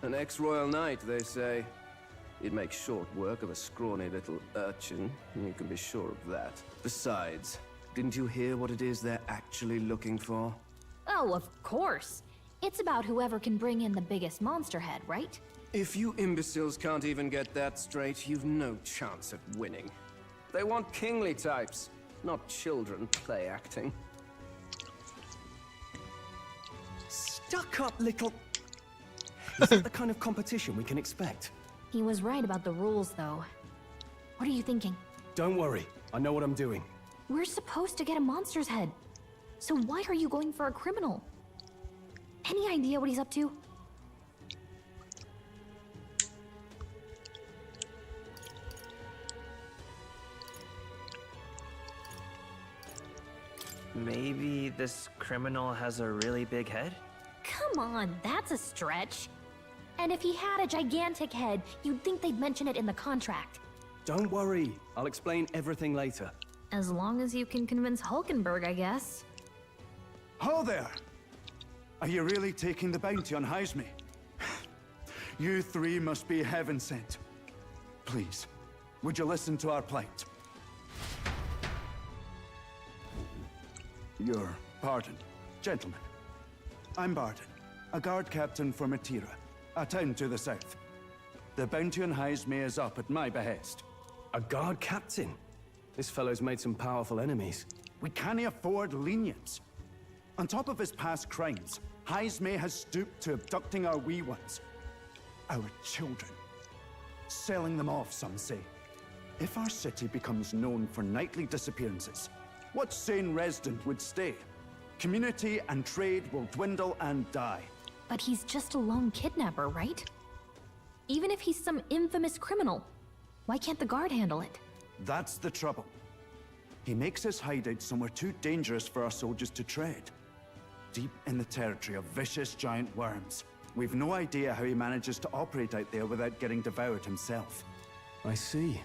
Speaker 18: An ex-royal knight, they say. He'd make short work of a scrawny little urchin, you can be sure of that. Besides, didn't you hear what it is they're actually looking for?
Speaker 5: Oh, of course. It's about whoever can bring in the biggest monster head, right?
Speaker 18: If you imbeciles can't even get that straight, you've no chance at winning. They want kingly types, not children play acting.
Speaker 7: Stuck-up little... Is that the kind of competition we can expect?
Speaker 5: He was right about the rules, though. What are you thinking?
Speaker 7: Don't worry, I know what I'm doing.
Speaker 5: We're supposed to get a monster's head. So why are you going for a criminal? Any idea what he's up to?
Speaker 14: Maybe this criminal has a really big head?
Speaker 5: Come on, that's a stretch. And if he had a gigantic head, you'd think they'd mention it in the contract.
Speaker 7: Don't worry, I'll explain everything later.
Speaker 5: As long as you can convince Hulkenberg, I guess.
Speaker 20: Ho there! Are you really taking the bounty on Hythlodaeus? You three must be heaven sent. Please, would you listen to our plight? Your pardon, gentlemen. I'm Barden, a guard captain for Matira, a town to the south. The bounty on Hythlodaeus is up at my behest.
Speaker 7: A guard captain? This fellow's made some powerful enemies.
Speaker 20: We can't afford lenience. On top of his past crimes, Hythlodaeus has stooped to abducting our wee ones. Our children. Selling them off, some say. If our city becomes known for nightly disappearances, what sane resident would stay? Community and trade will dwindle and die.
Speaker 5: But he's just a lone kidnapper, right? Even if he's some infamous criminal, why can't the guard handle it?
Speaker 20: That's the trouble. He makes his hideout somewhere too dangerous for our soldiers to tread. Deep in the territory of vicious giant worms. We've no idea how he manages to operate out there without getting devoured himself.
Speaker 7: I see.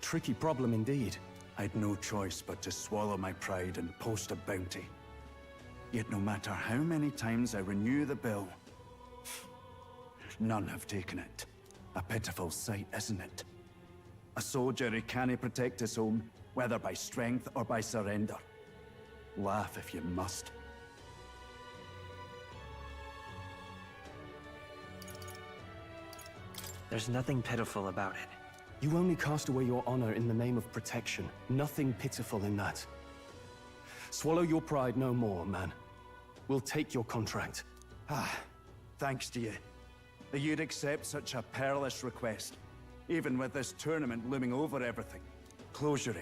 Speaker 7: Tricky problem indeed.
Speaker 20: I'd no choice but to swallow my pride and post a bounty. Yet no matter how many times I renew the bill, none have taken it. A pitiful sight, isn't it? A soldier who can't protect his home, whether by strength or by surrender. Laugh if you must.
Speaker 14: There's nothing pitiful about it.
Speaker 7: You only cast away your honor in the name of protection. Nothing pitiful in that. Swallow your pride no more, man. We'll take your contract.
Speaker 20: Thanks to you. That you'd accept such a perilous request, even with this tournament looming over everything. Closure.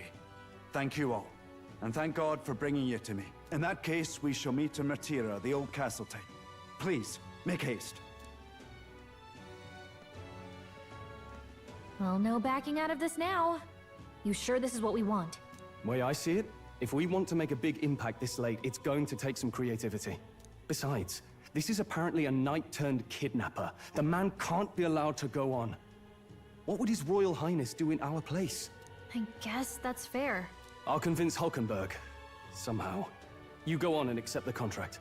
Speaker 20: Thank you all, and thank God for bringing you to me. In that case, we shall meet in Matira, the old castle town. Please, make haste.
Speaker 5: Well, no backing out of this now. You sure this is what we want?
Speaker 7: Way I see it, if we want to make a big impact this late, it's going to take some creativity. Besides, this is apparently a knight-turned-kidnapper. The man can't be allowed to go on. What would His Royal Highness do in our place?
Speaker 5: I guess that's fair.
Speaker 7: I'll convince Hulkenberg. Somehow. You go on and accept the contract.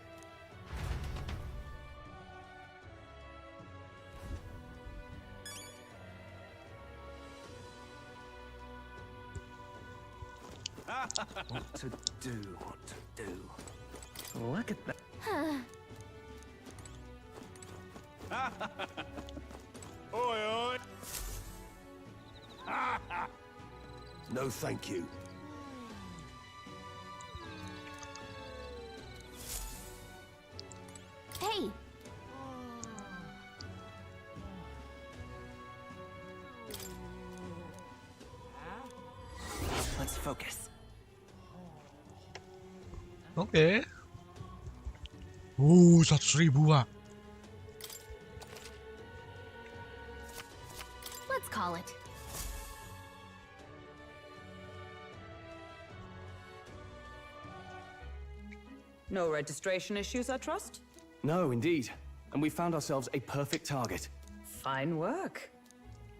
Speaker 4: What to do?
Speaker 14: Look at that.
Speaker 4: Oi, oi! No, thank you.
Speaker 5: Hey!
Speaker 14: Let's focus.
Speaker 1: Oke. 100.000, Pak.
Speaker 5: Let's call it.
Speaker 17: No registration issues, I trust?
Speaker 7: No, indeed. And we found ourselves a perfect target.
Speaker 17: Fine work.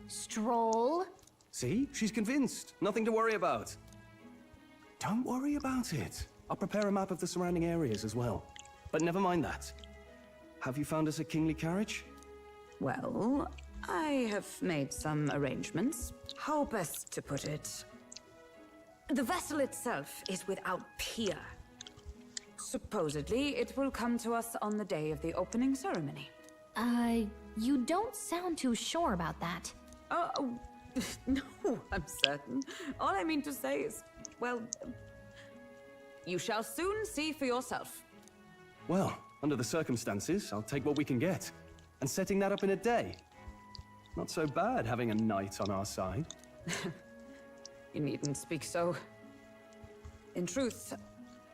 Speaker 5: Stroll.
Speaker 7: See? She's convinced. Nothing to worry about. Don't worry about it. I'll prepare a map of the surrounding areas as well. But never mind that. Have you found us a kingly carriage?
Speaker 17: Well, I have made some arrangements. How best to put it? The vessel itself is without peer. Supposedly, it will come to us on the day of the opening ceremony.
Speaker 5: You don't sound too sure about that.
Speaker 17: Oh, no, I'm certain. All I mean to say is, well, you shall soon see for yourself.
Speaker 7: Well, under the circumstances, I'll take what we can get. And setting that up in a day. Not so bad having a knight on our side.
Speaker 17: You needn't speak so. In truth,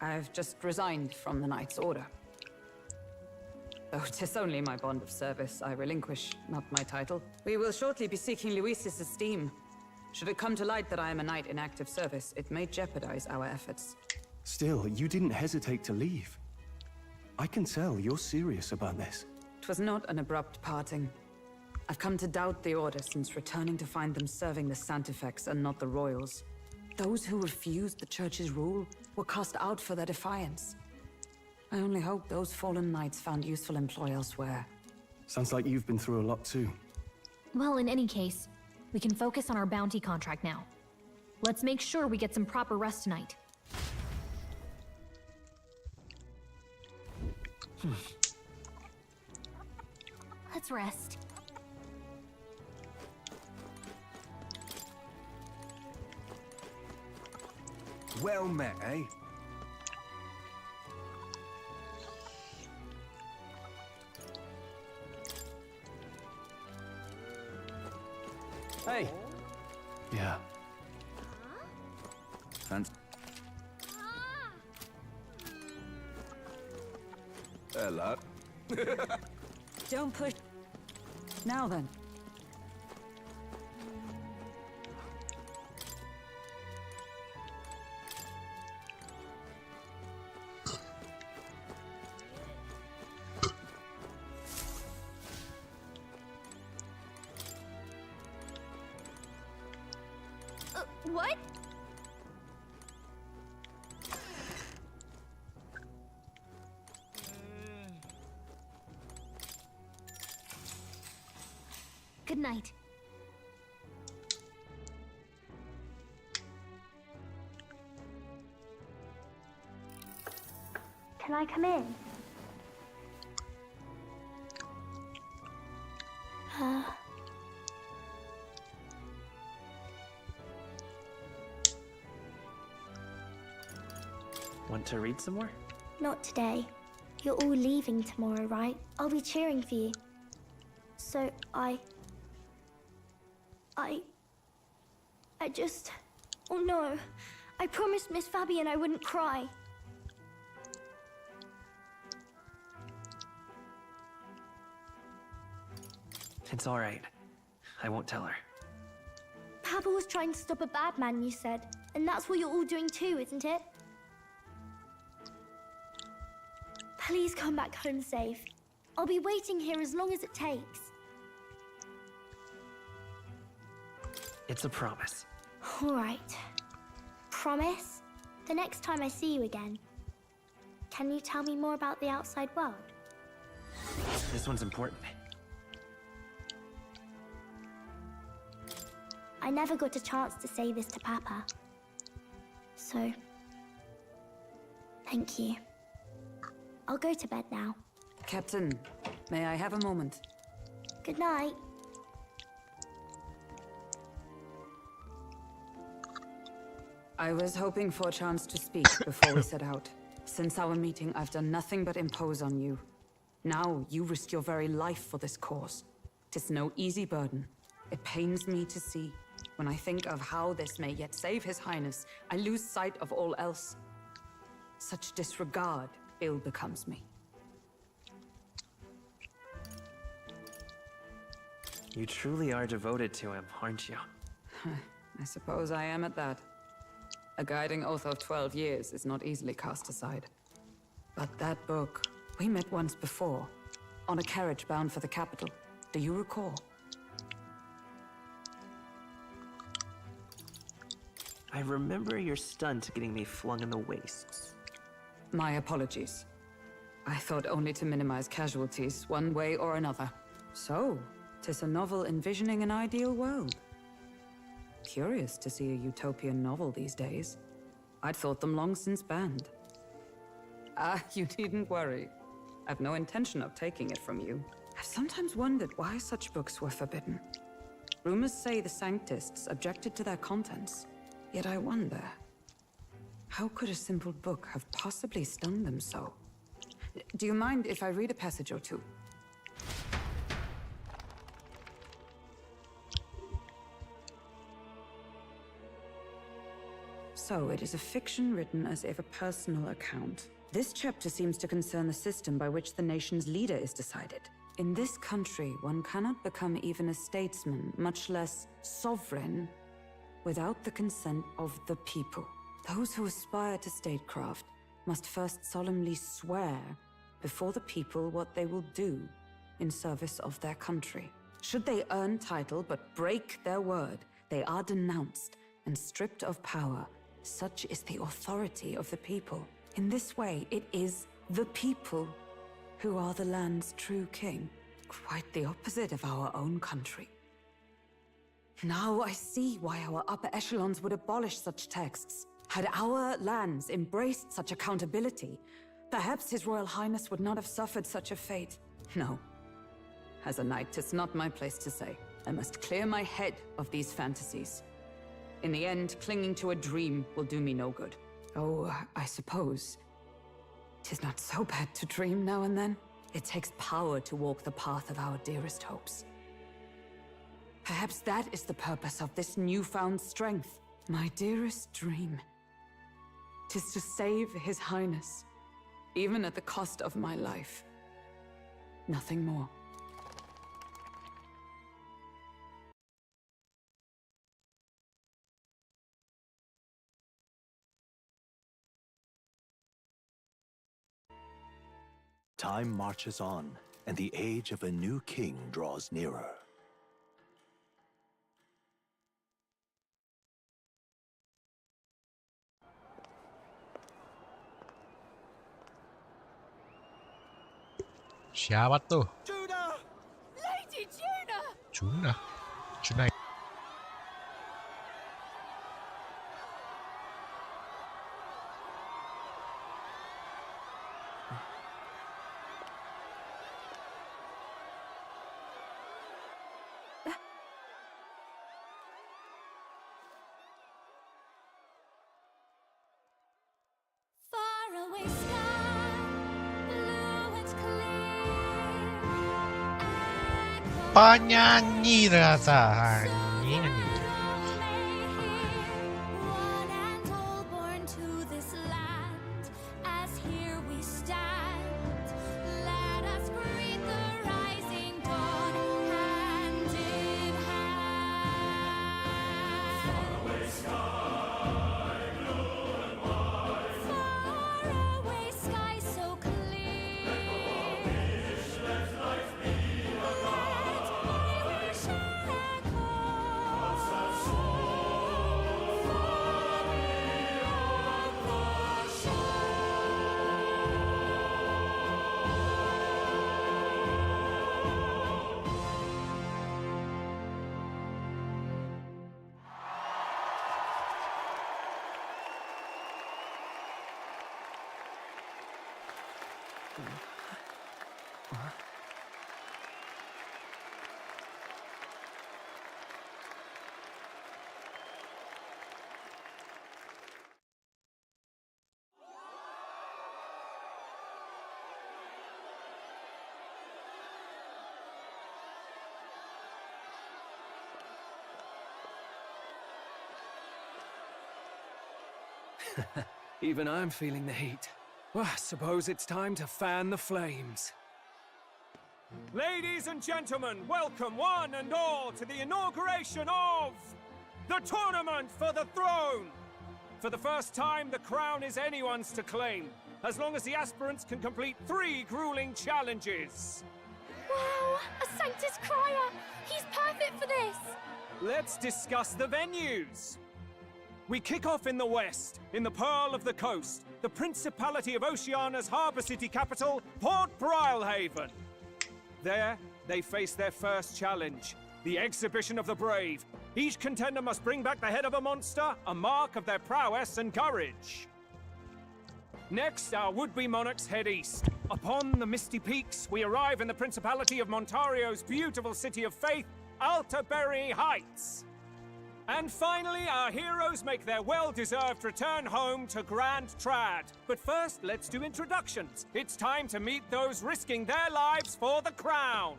Speaker 17: I've just resigned from the Knight's Order. Though 'tis only my bond of service I relinquish, not my title. We will shortly be seeking Louis's esteem. Should it come to light that I am a knight in active service, it may jeopardize our efforts.
Speaker 7: Still, you didn't hesitate to leave. I can tell you're serious about this.
Speaker 17: It was not an abrupt parting. I've come to doubt the Order since returning to find them serving the Santifex and not the Royals. Those who refused the Church's rule were cast out for their defiance. I only hope those fallen knights found useful employ elsewhere.
Speaker 7: Sounds like you've been through a lot too.
Speaker 5: Well, in any case, we can focus on our bounty contract now. Let's make sure we get some proper rest tonight. Let's rest.
Speaker 4: Well met, eh?
Speaker 14: Hey.
Speaker 7: Yeah.
Speaker 4: And hello.
Speaker 17: Don't push. Now then.
Speaker 5: What? Good night.
Speaker 16: Can I come in?
Speaker 14: Want to read some more?
Speaker 16: Not today. You're all leaving tomorrow, right? I'll be cheering for you. So I just... Oh no. I promised Miss Fabian I wouldn't cry.
Speaker 14: It's all right. I won't tell her.
Speaker 16: Papa was trying to stop a bad man, you said. And that's what you're all doing too, isn't it? Please come back home safe. I'll be waiting here as long as it takes.
Speaker 14: It's a promise.
Speaker 16: All right. Promise? The next time I see you again. Can you tell me more about the outside world?
Speaker 14: This one's important.
Speaker 16: I never got a chance to say this to Papa. So, thank you. I'll go to bed now.
Speaker 17: Captain, may I have a moment?
Speaker 16: Good night.
Speaker 17: I was hoping for a chance to speak before we set out. Since our meeting, I've done nothing but impose on you. Now, you risk your very life for this cause. 'Tis no easy burden. It pains me to see. When I think of how this may yet save His Highness, I lose sight of all else. Such disregard ill becomes me.
Speaker 14: You truly are devoted to him, aren't you?
Speaker 17: I suppose I am at that. A guiding oath of 12 years is not easily cast aside. But that book, we met once before, on a carriage bound for the capital. Do you recall?
Speaker 14: I remember your stunt getting me flung in the wastes.
Speaker 17: My apologies. I thought only to minimize casualties, one way or another. So, 'tis a novel envisioning an ideal world. Curious to see a utopian novel these days. I'd thought them long since banned. Ah, you needn't worry. I've no intention of taking it from you. I've sometimes wondered why such books were forbidden. Rumors say the Sanctists objected to their contents. Yet I wonder, how could a simple book have possibly stung them so? Do you mind if I read a passage or two? So, it is a fiction written as if a personal account. This chapter seems to concern the system by which the nation's leader is decided. In this country, one cannot become even a statesman, much less sovereign, without the consent of the people.
Speaker 2: Those who aspire to statecraft must first solemnly swear before the people what they will do in service of their country. Should they earn title but break their word, they are denounced and stripped of power. Such is the authority of the people. In this way, it is the people who are the land's true king. Quite the opposite of our own country. Now I see why our upper echelons would abolish such texts. Had our lands embraced such accountability, perhaps His Royal Highness would not have suffered such a fate. No. As a knight, 'tis not my place to say. I must clear my head of these fantasies. In the end, clinging to a dream will do me no good. Oh, I suppose 'tis not so bad to dream now and then. It takes power to walk the path of our dearest hopes. Perhaps that is the purpose of this newfound strength. My dearest dream 'tis to save His Highness, even at the cost of my life. Nothing more.
Speaker 6: Time marches on, and the age of a new king draws nearer.
Speaker 1: Siapa tuh?
Speaker 3: Juna!
Speaker 15: Lady Juna!
Speaker 1: Juna. Juna. Penyanyi rasa anjing.
Speaker 8: Even I'm feeling the heat. Well, I suppose it's time to fan the flames. Ladies and gentlemen, welcome one and all to the inauguration of the Tournament for the Throne! For the first time, the crown is anyone's to claim, as long as the aspirants can complete 3 grueling challenges.
Speaker 5: Wow! A Sanctus Crier! He's perfect for this!
Speaker 8: Let's discuss the venues. We kick off in the west, in the Pearl of the Coast, the Principality of Oceania's harbour city capital, Port Brilehaven. There, they face their first challenge, the Exhibition of the Brave. Each contender must bring back the head of a monster, a mark of their prowess and courage. Next, our would-be monarchs head east. Upon the misty peaks, we arrive in the Principality of Montario's beautiful city of faith, Altaberry Heights. And finally, our heroes make their well-deserved return home to Grand Trad. But first, let's do introductions. It's time to meet those risking their lives for the crown.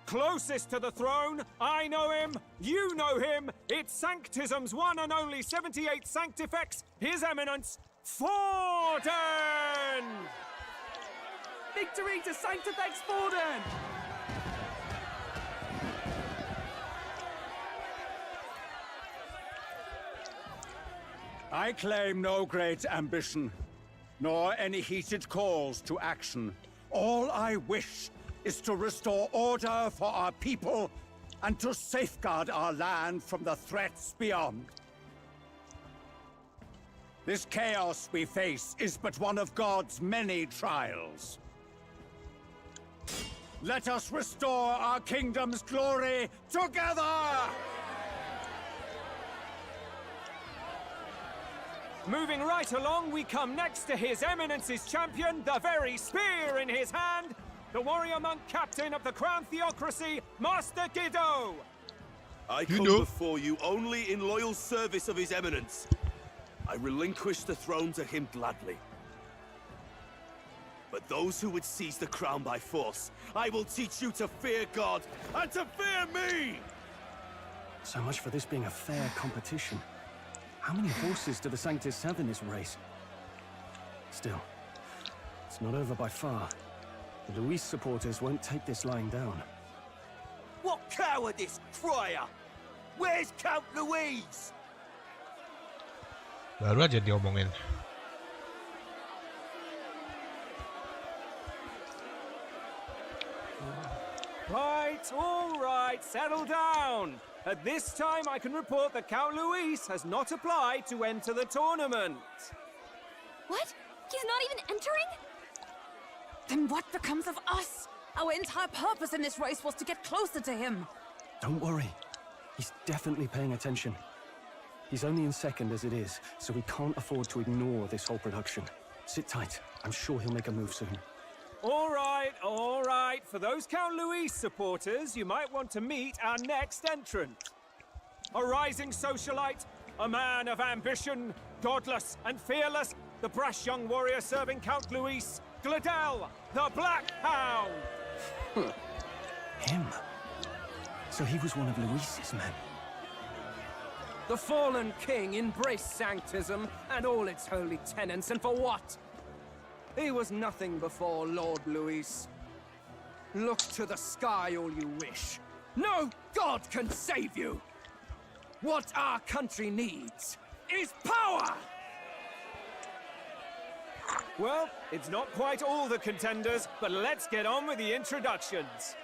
Speaker 8: Closest to the throne, I know him, you know him. It's Sanctism's one and only 78 Sanctifex, His Eminence, Forden!
Speaker 3: Victory to Sanctifex Forden!
Speaker 20: I claim no great ambition, nor any heated calls to action. All I wish is to restore order for our people and to safeguard our land from the threats beyond. This chaos we face is but one of God's many trials. Let us restore our kingdom's glory together!
Speaker 8: Moving right along, we come next to His Eminence's champion, the very spear in his hand, the warrior monk captain of the Crown Theocracy, Master Guido!
Speaker 21: I come before you only in loyal service of His Eminence. I relinquish the throne to him gladly. But those who would seize the crown by force, I will teach you to fear God and to fear me!
Speaker 7: So much for this being a fair competition. How many horses do the Sanctus have in this race? Still, it's not over by far. The Louis supporters won't take this lying down.
Speaker 10: What cowardice, Crier! Where's Count Louis?
Speaker 1: Baru aja diomongin.
Speaker 8: All right, settle down. At this time, I can report that Count Louis has not applied to enter the tournament.
Speaker 2: What? He's not even entering? Then what becomes of us? Our entire purpose in this race was to get closer to him.
Speaker 7: Don't worry. He's definitely paying attention. He's only in second as it is, so we can't afford to ignore this whole production. Sit tight. I'm sure he'll make a move soon.
Speaker 8: All right. For those Count Louis supporters, you might want to meet our next entrant. A rising socialite, a man of ambition, godless and fearless, the brash young warrior serving Count Louis, Gladel, the Black Hound.
Speaker 7: Him? So he was one of Louis's men.
Speaker 14: The fallen king embraced sanctism and all its holy tenets, and for what? He was nothing before Lord Louis. Look to the sky all you wish. No god can save you! What our country needs is power!
Speaker 8: Well, it's not quite all the contenders, but let's get on with the introductions.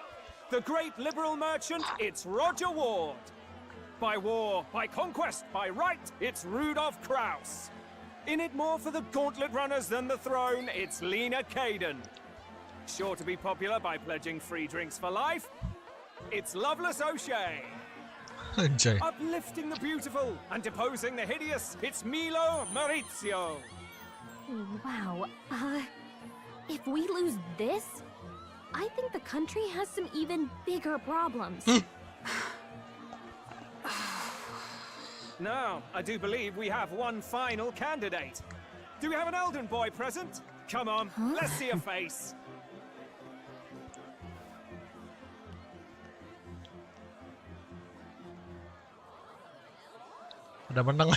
Speaker 8: The great liberal merchant, it's Roger Ward. By war, by conquest, by right, it's Rudolph Kraus. In it more for the gauntlet runners than the throne, it's Lena Caden. Sure to be popular by pledging free drinks for life, it's Loveless O'Shea.
Speaker 1: Jay.
Speaker 8: Uplifting the beautiful and deposing the hideous, it's Milo Maurizio.
Speaker 5: Wow. If we lose this, I think the country has some even bigger problems.
Speaker 8: Now, I do believe we have one final candidate. Do we have an Elden boy present? Come on, let's see a face.
Speaker 1: Udah menang.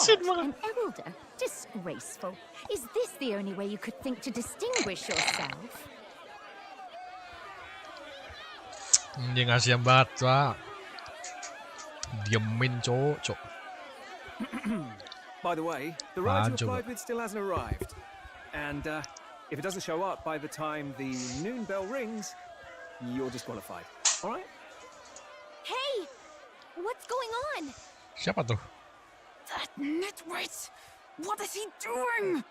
Speaker 9: An elder? Disgraceful. Is this the only way you could think to distinguish yourself?
Speaker 1: Dia ngasihan banget, Pak. Diemin, cok.
Speaker 8: By the way, the ride you applied with still hasn't arrived. And if it doesn't show up by the time the noon bell rings, you're disqualified. All right?
Speaker 5: Hey! What's going on?
Speaker 1: Siapa tuh?
Speaker 2: That nitwit! What is he doing?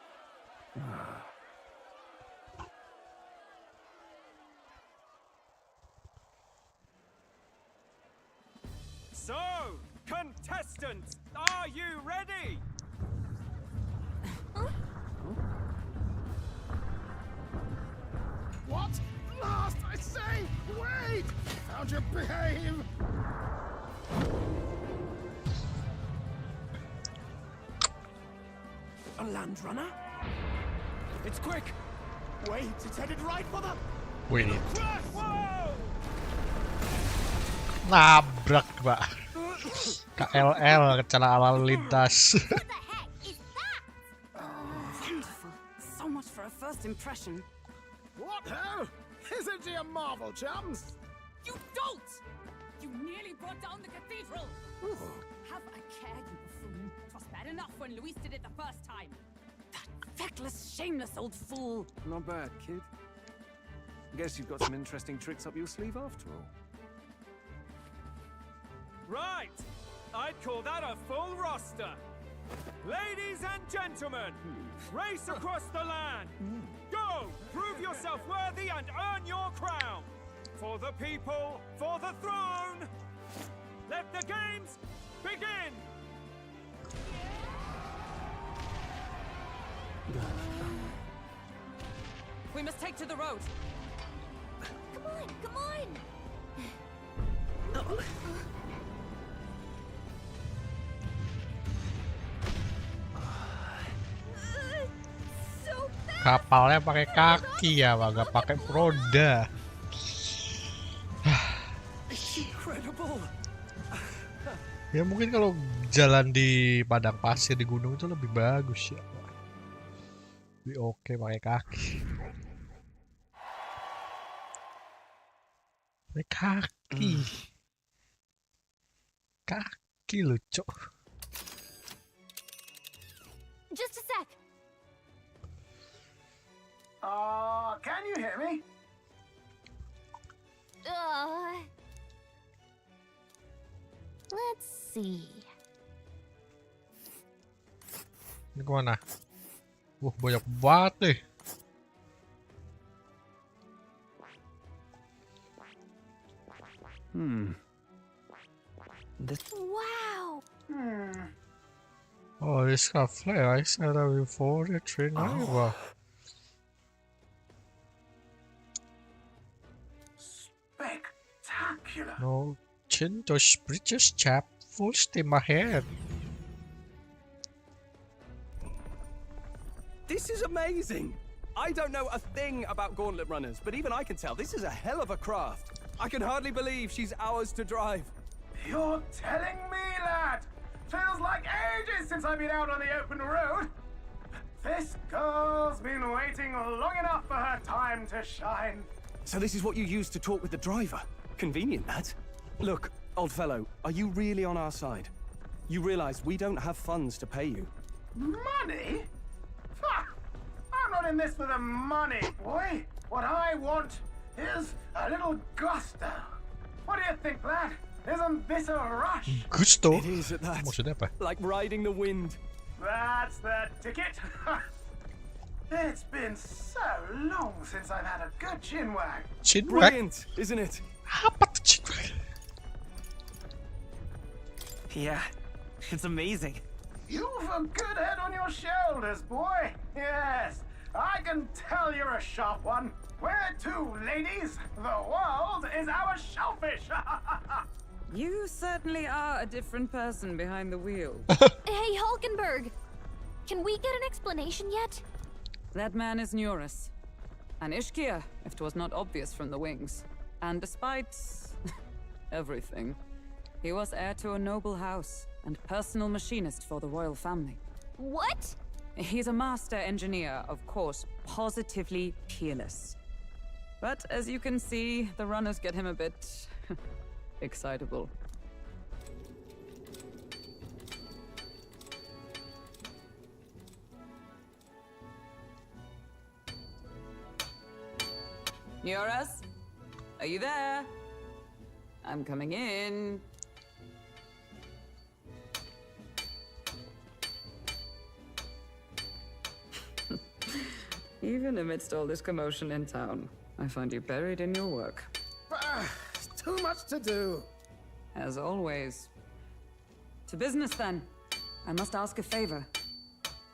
Speaker 8: So, contestants, are you ready?
Speaker 3: What? Last, I say! Wait! How'd you behave?
Speaker 10: A land runner?
Speaker 3: It's quick! Wait, it's headed right for the...
Speaker 1: Wait.
Speaker 8: Whoa!
Speaker 1: Nabrak, Pak. KLL, kecelakaan lalu lintas.
Speaker 2: Wonderful. So much for a first impression.
Speaker 3: What ho? Isn't he a marvel, chums?
Speaker 2: You dolt! You nearly brought down the cathedral! Have a care, you buffoon. 'Twas bad enough
Speaker 17: when Louis did it the first time. That feckless, shameless old fool.
Speaker 14: Not bad, kid. Guess you've got some interesting tricks up your sleeve after all.
Speaker 8: Right! I'd call that a full roster. Ladies and gentlemen, race across the land. Go! Prove yourself worthy and earn your crown. For the people, for the throne. Let the games begin!
Speaker 17: We must take to the road.
Speaker 15: Come on, come on! So fast!
Speaker 1: Kapalnya pakai kaki ya, nggak pakai roda.
Speaker 14: Incredible.
Speaker 1: Ya mungkin kalau jalan di padang pasir di gunung itu lebih bagus ya. Lebih oke pakai kaki. Pakai kaki. Kaki loh, Cok.
Speaker 15: Just a sec.
Speaker 3: Can you hear me?
Speaker 5: Let's see.
Speaker 1: Ini kemana? Banyak banget nih.
Speaker 15: Wow.
Speaker 1: Oh, this got flare. I said that before the train. Wow.
Speaker 3: Spectacular.
Speaker 1: No chin to bridges, chap. Full steam ahead.
Speaker 14: This is amazing! I don't know a thing about gauntlet runners, but even I can tell this is a hell of a craft. I can hardly believe she's ours to drive.
Speaker 3: You're telling me, lad? Feels like ages since I've been out on the open road. This girl's been waiting long enough for her time to shine.
Speaker 14: So this is what you use to talk with the driver? Convenient, that. Look, old fellow, are you really on our side? You realize we don't have funds to pay you.
Speaker 3: Money? Ha! I'm not in this for the money, boy. What I want is a little gusto. What do you think, lad? Isn't this a rush?
Speaker 1: Gusto?
Speaker 14: It is at that.
Speaker 1: Maksudnya apa?
Speaker 14: Like riding the wind.
Speaker 3: That's the ticket. It's been so long since I've had a good chinwag.
Speaker 1: Chinwag?
Speaker 14: Brilliant, isn't it?
Speaker 1: Apa tuh chinwag?
Speaker 12: Yeah, it's amazing.
Speaker 3: You've a good head on your shoulders, boy. Yes, I can tell you're a sharp one. Where to, ladies? The world is our shellfish.
Speaker 17: You certainly are a different person behind the wheel.
Speaker 5: Hey, Hulkenberg! Can we get an explanation yet?
Speaker 17: That man is Eurus. An Ishkia, if 'twas not obvious from the wings. And despite everything, he was heir to a noble house and personal machinist for the royal family.
Speaker 5: What?
Speaker 17: He's a master engineer, of course, positively peerless. But as you can see, the runners get him a bit excitable. Eurus? Are you there? I'm coming in. Even amidst all this commotion in town, I find you buried in your work.
Speaker 3: Too much to do.
Speaker 17: As always. To business then. I must ask a favor.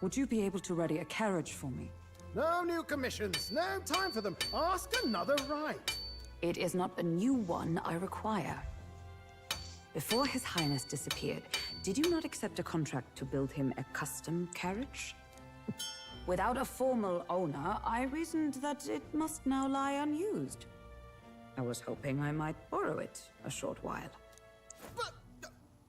Speaker 17: Would you be able to ready a carriage for me?
Speaker 3: No new commissions. No time for them. Ask another right.
Speaker 17: It is not a new one I require. Before His Highness disappeared, did you not accept a contract to build him a custom carriage? Without a formal owner, I reasoned that it must now lie unused. I was hoping I might borrow it a short while.
Speaker 3: But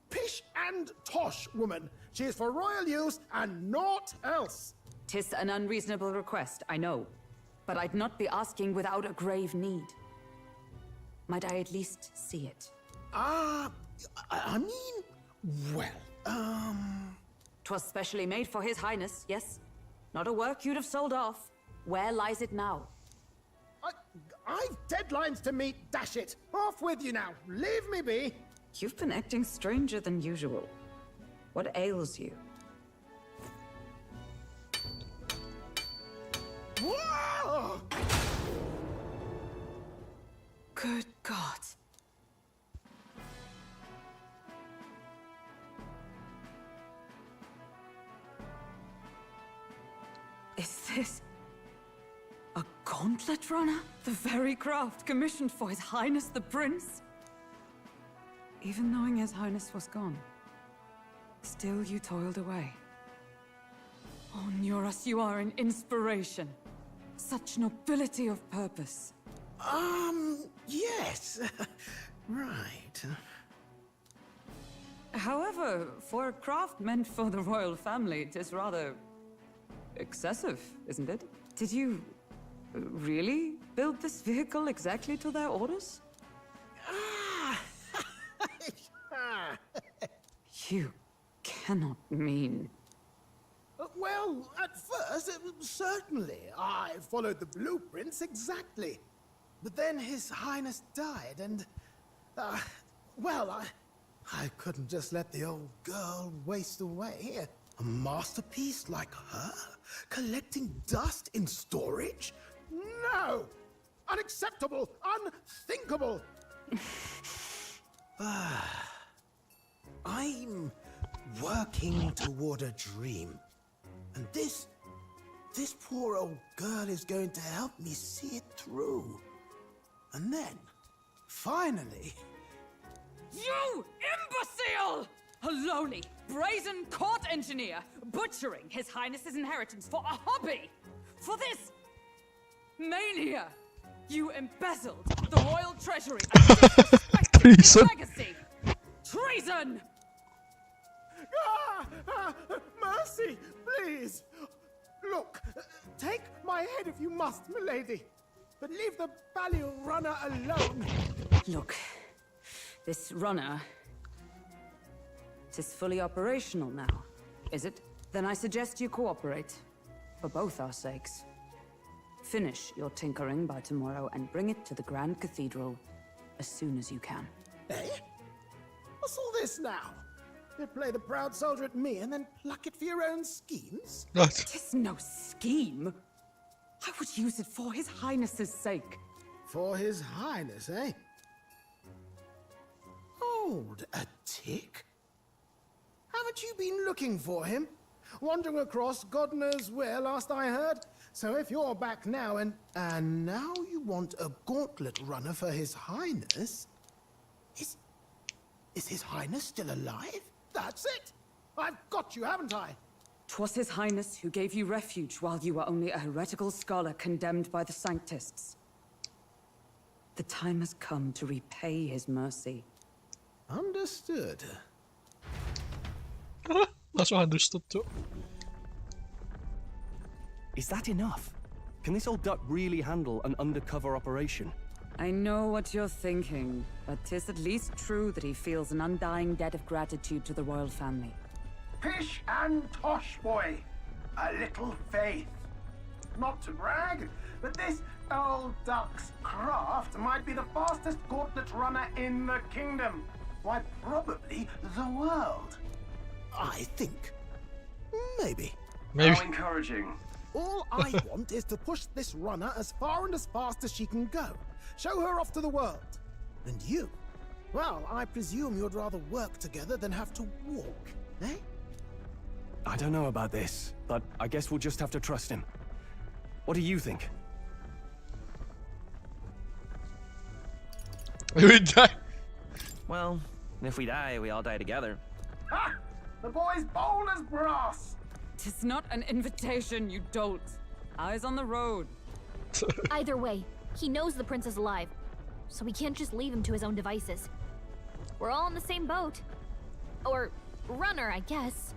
Speaker 3: pish and tosh, woman. She is for royal use and naught else.
Speaker 17: 'Tis an unreasonable request, I know. But I'd not be asking without a grave need. Might I at least see it?
Speaker 3: I mean, well,
Speaker 17: 'Twas specially made for His Highness, yes? Not a work you'd have sold off. Where lies it now?
Speaker 3: I've deadlines to meet, dash it! Off with you now! Leave me be!
Speaker 17: You've been acting stranger than usual. What ails you?
Speaker 3: Whoa!
Speaker 17: Good God. Is this a gauntlet runner? The very craft commissioned for His Highness the Prince? Even knowing His Highness was gone, still you toiled away. Oh, Nuras, you are an inspiration. Such nobility of purpose.
Speaker 3: Yes. Right.
Speaker 17: However, for a craft meant for the royal family, it is rather excessive, isn't it? Did you really build this vehicle exactly to their orders? You cannot mean...
Speaker 3: Well, at first, certainly. I followed the blueprints exactly. But then His Highness died, and... well, I couldn't just let the old girl waste away. A masterpiece like her? Collecting dust in storage? No! Unacceptable! Unthinkable! I'm working toward a dream. And this poor old girl is going to help me see it through. And then, finally...
Speaker 17: You imbecile! A lowly, brazen court engineer, butchering His Highness's inheritance for a hobby! For this... mania! You embezzled the royal treasury and disrespected its legacy! Treason!
Speaker 3: Mercy, please! Look, take my head if you must, milady. But leave the Balliol runner alone.
Speaker 17: Look, this runner... it is fully operational now, is it? Then I suggest you cooperate, for both our sakes. Finish your tinkering by tomorrow and bring it to the Grand Cathedral as soon as you can.
Speaker 3: Eh? What's all this now? You play the proud soldier at me and then pluck it for your own schemes?
Speaker 17: It is no scheme. I would use it for His Highness's sake.
Speaker 3: For His Highness, eh? Hold a tick. Haven't you been looking for him? Wandering across God knows where, last I heard. So if you're back now and now you want a gauntlet runner for His Highness... Is His Highness still alive? That's it! I've got you, haven't I?
Speaker 17: 'Twas His Highness who gave you refuge while you were only a heretical scholar condemned by the Sanctists. The time has come to repay His mercy.
Speaker 3: Understood.
Speaker 1: That's what I understood too.
Speaker 7: Is that enough? Can this old duck really handle an undercover operation?
Speaker 17: I know what you're thinking, but 'tis at least true that he feels an undying debt of gratitude to the royal family.
Speaker 3: Pish and tosh, boy. A little faith. Not to brag, but this old duck's craft might be the fastest gauntlet runner in the kingdom. Why, probably the world. I think. Maybe.
Speaker 21: How encouraging.
Speaker 3: All I want is to push this runner as far and as fast as she can go. Show her off to the world. And you? Well, I presume you'd rather work together than have to walk, eh?
Speaker 7: I don't know about this, but I guess we'll just have to trust him. What do you think?
Speaker 1: We die.
Speaker 12: Well, if we die, we all die together.
Speaker 3: Ha! The boy's bold as brass.
Speaker 17: 'Tis not an invitation, you dolt. Eyes on the road.
Speaker 5: Either way, he knows the prince is alive, so we can't just leave him to his own devices. We're all in the same boat. Or runner, I guess.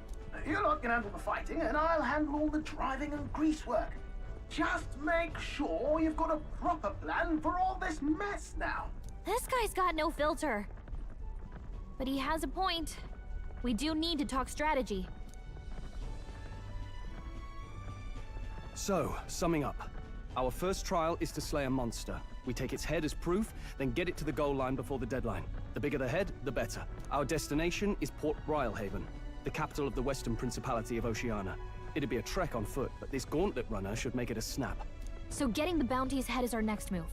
Speaker 3: You lot can handle the fighting, and I'll handle all the driving and grease work. Just make sure you've got a proper plan for all this mess now.
Speaker 5: This guy's got no filter. But he has a point. We do need to talk strategy.
Speaker 7: So, summing up. Our first trial is to slay a monster. We take its head as proof, then get it to the goal line before the deadline. The bigger the head, the better. Our destination is Port Brilehaven, the capital of the Western Principality of Oceania. It'd be a trek on foot, but this gauntlet runner should make it a snap.
Speaker 5: So getting the bounty's head is our next move.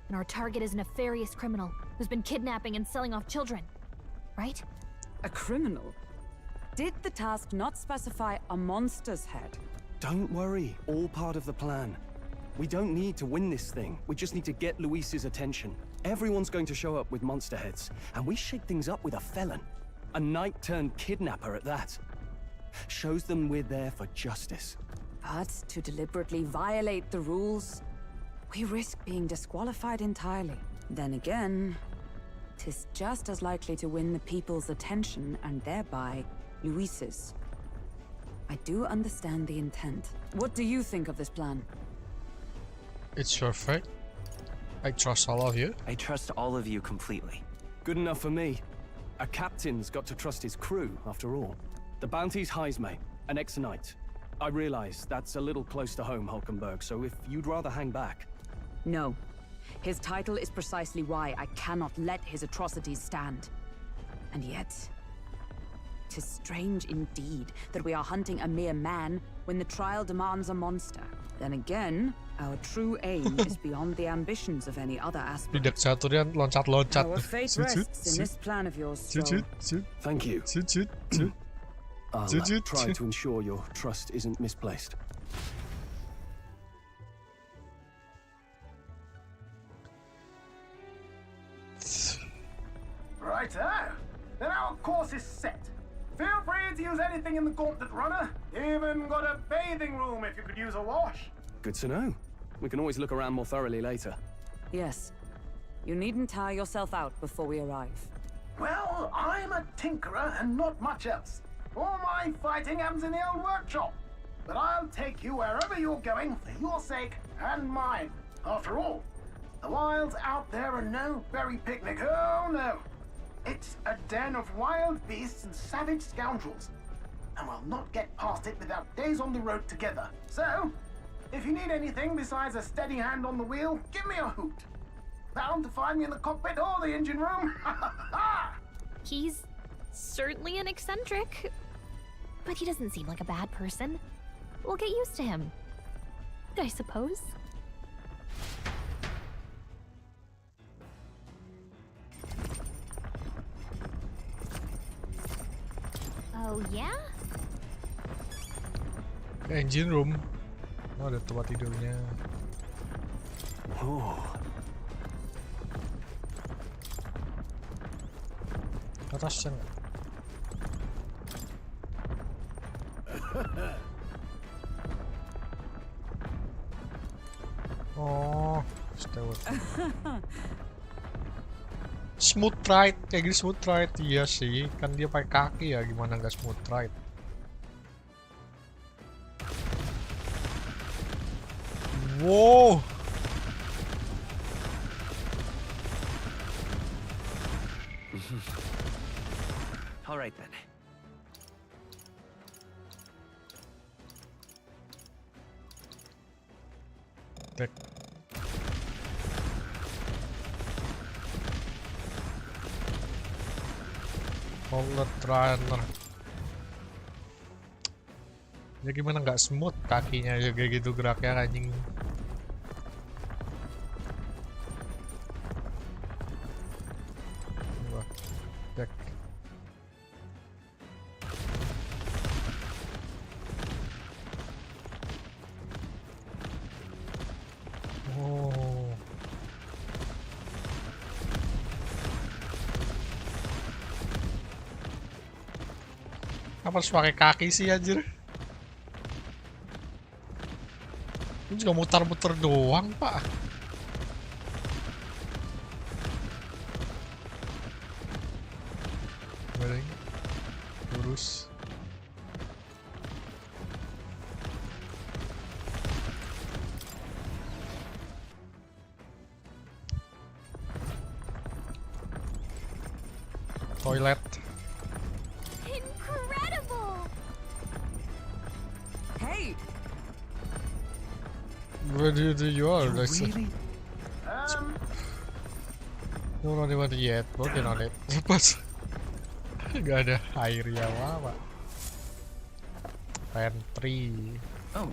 Speaker 5: And our target is a nefarious criminal who's been kidnapping and selling off children. Right?
Speaker 17: A criminal? Did the task not specify a monster's head?
Speaker 7: Don't worry, all part of the plan. We don't need to win this thing. We just need to get Luis's attention. Everyone's going to show up with monster heads, and we shake things up with a felon. A knight-turned-kidnapper at that. Shows them we're there for justice.
Speaker 17: But to deliberately violate the rules, we risk being disqualified entirely. Then again, 'tis just as likely to win the people's attention and thereby Luis's. I do understand the intent. What do you think of this plan?
Speaker 1: It's your fate. I trust all of you.
Speaker 12: I trust all of you completely.
Speaker 7: Good enough for me. A captain's got to trust his crew, after all. The bounty's Hythlodaeus, an ex-knight. I realize that's a little close to home, Hulkenberg, so if you'd rather hang back...
Speaker 17: No. His title is precisely why I cannot let his atrocities stand. And yet... 'tis strange indeed that we are hunting a mere man when the trial demands a monster. Then again, our true aim is beyond the ambitions of any other aspect. Our fate rests in this plan of yours, so...
Speaker 7: Thank you. I'll try to ensure your trust isn't misplaced.
Speaker 3: Righto. Then our course is set. Feel free to use anything in the gauntlet runner. Even got a bathing room if you could use a wash.
Speaker 7: Good to know. We can always look around more thoroughly later.
Speaker 17: Yes. You needn't tire yourself out before we arrive.
Speaker 3: Well, I'm a tinkerer and not much else. All my fighting happens in the old workshop. But I'll take you wherever you're going for your sake and mine. After all, the wilds out there are no berry picnic. Oh no. It's a den of wild beasts and savage scoundrels. And we'll not get past it without days on the road together. So, if you need anything besides a steady hand on the wheel, give me a hoot. Bound to find me in the cockpit or the engine room.
Speaker 5: He's certainly an eccentric, but he doesn't seem like a bad person. We'll get used to him, I suppose. Oh yeah?
Speaker 1: Engine room. Oh, ada tempat tidurnya.
Speaker 7: Oh.
Speaker 1: Atasnya nggak? Oh, steward. Smooth ride, kayak gini smooth ride. Iya sih, kan dia pakai kaki ya, gimana nggak smooth ride? Wow.
Speaker 12: All right then.
Speaker 1: Tek. Bullet runner. Ya gimana nggak smooth kakinya ya kayak gitu geraknya anjing. Wah, cek. Oh. Apa harus pakai kaki sih anjir? Ini juga muter-muter doang, Pak. Goreng. Lurus. Toilet.
Speaker 9: Incredible!
Speaker 17: Hey!
Speaker 1: What do you are?
Speaker 4: You really?
Speaker 1: No, not even yet. Working on it. Pas gak ada air ya apa? Pantry.
Speaker 12: Oh.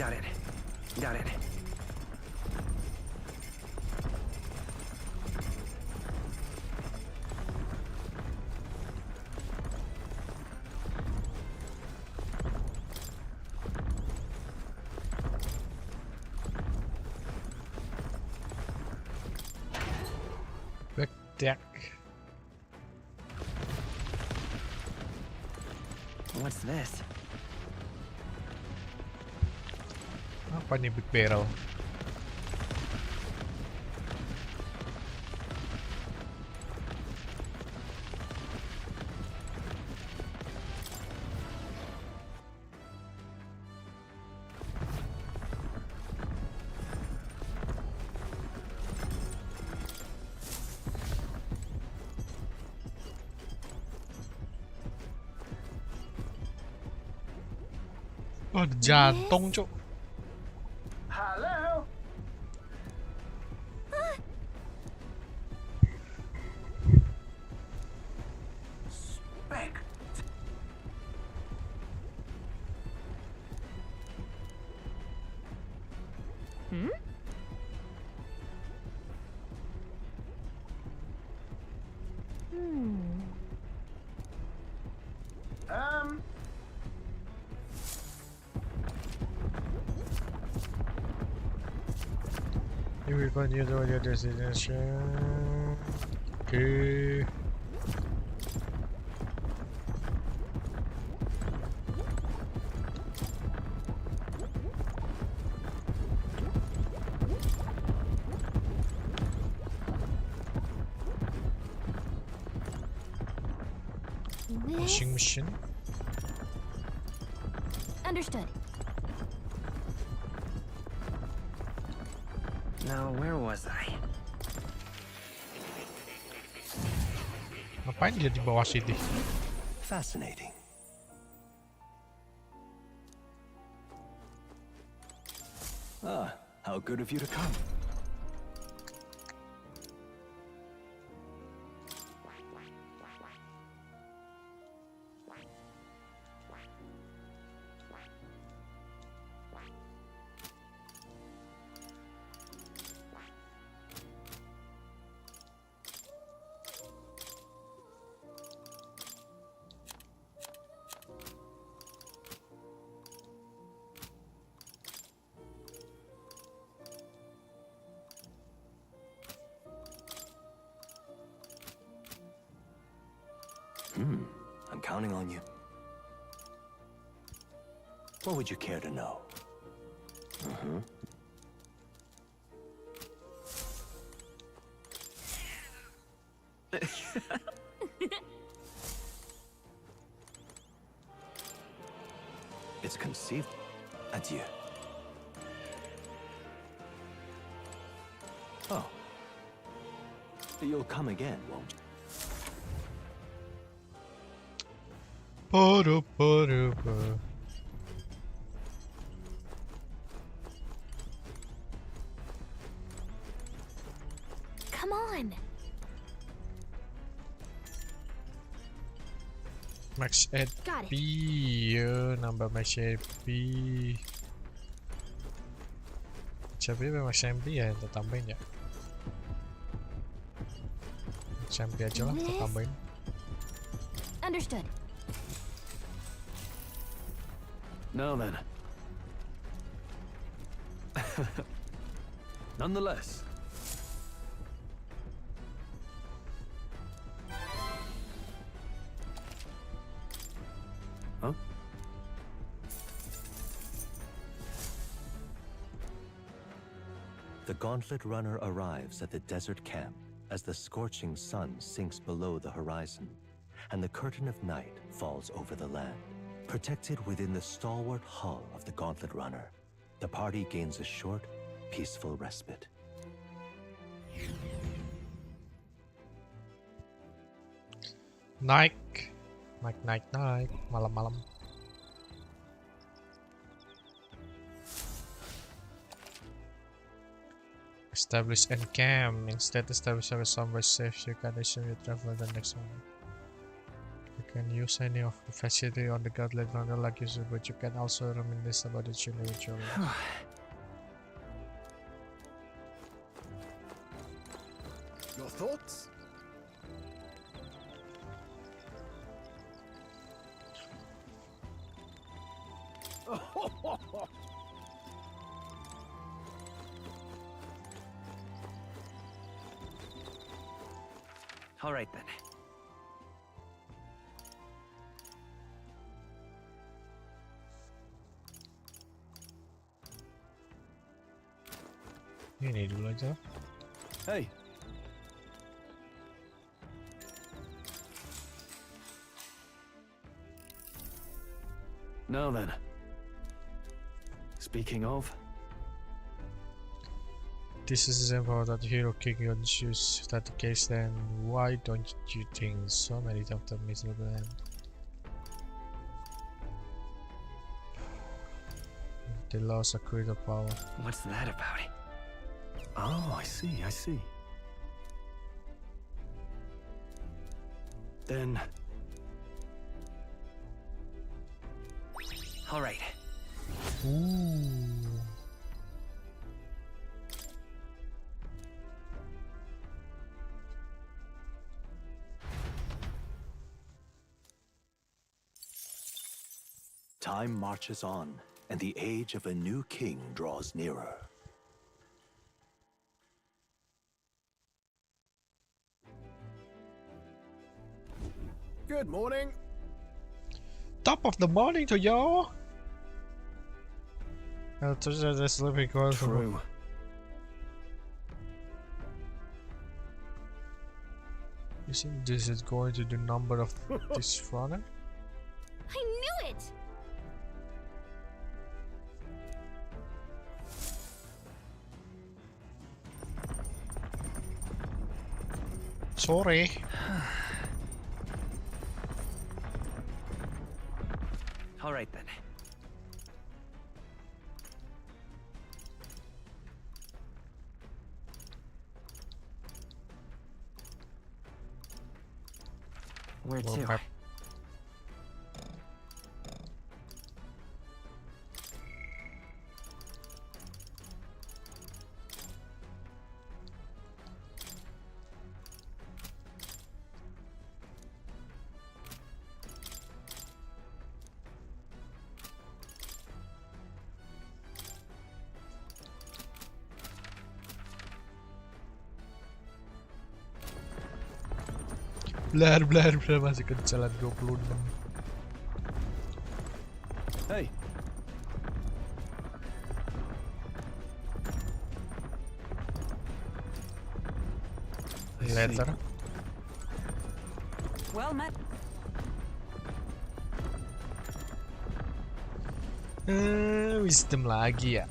Speaker 12: Got it. Got it.
Speaker 1: Back deck.
Speaker 12: What's this?
Speaker 1: Apa nih big barrel? Oh, ada jantung, cuk.
Speaker 3: Hello? Spec.
Speaker 5: Hmm?
Speaker 1: You will continue to your destination. Okay. Washing machine.
Speaker 5: Understood.
Speaker 12: Now, where was I?
Speaker 1: Ngapain dia di bawah sini?
Speaker 6: Fascinating. Ah, how good of you to come. I'm counting on you. What would you care to know? It's conceived. Adieu. Oh. You'll come again, won't you?
Speaker 5: Come on.
Speaker 1: Max
Speaker 5: Got it.
Speaker 1: HP ya, nambah max HP. HP max MP ya, kita tambahin ya. Max MP aja lah, kita tambahin.
Speaker 5: Understood.
Speaker 7: Now then. Nonetheless. Huh?
Speaker 6: The gauntlet runner arrives at the desert camp as the scorching sun sinks below the horizon. and the curtain of night falls over the land. Protected within the stalwart hull of the Gauntlet Runner, the party gains a short, peaceful respite.
Speaker 1: Night, malam-malam. Establish encamp. Instead, establish a somewhere safe. You can assume you travel the next one. You can use any of the facility on the Gauntlet Runner like usual, but you can also reminisce about the journey with your
Speaker 10: Your thoughts?
Speaker 12: All right then.
Speaker 1: Ini dulu aja.
Speaker 7: Hey. Now then. Speaking of,
Speaker 1: this is about that hero King Hythlodaeus. If that's the case, then why don't you think so many of them miserable end? They lost a critical power.
Speaker 12: What's that about?
Speaker 7: oh, I see. Then,
Speaker 12: all right.
Speaker 1: Ooh.
Speaker 6: Time marches on, and the age of a new king draws nearer.
Speaker 10: Good morning.
Speaker 1: Top of the morning to y'all. True. You think this is going to the number of this runner?
Speaker 5: I knew it!
Speaker 1: Sorry.
Speaker 12: All right then. Where to?
Speaker 1: Blar masih kejalan 26.
Speaker 7: Hey.
Speaker 1: Later.
Speaker 17: Well met.
Speaker 1: Wisdom lagi ya.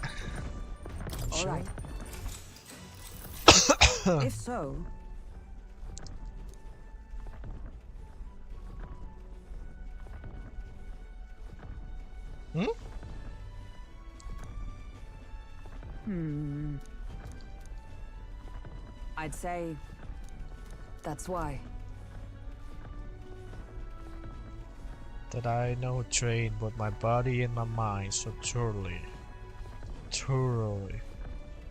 Speaker 17: All right. If so, I'd say that's why.
Speaker 1: That I know train both my body and my mind so thoroughly,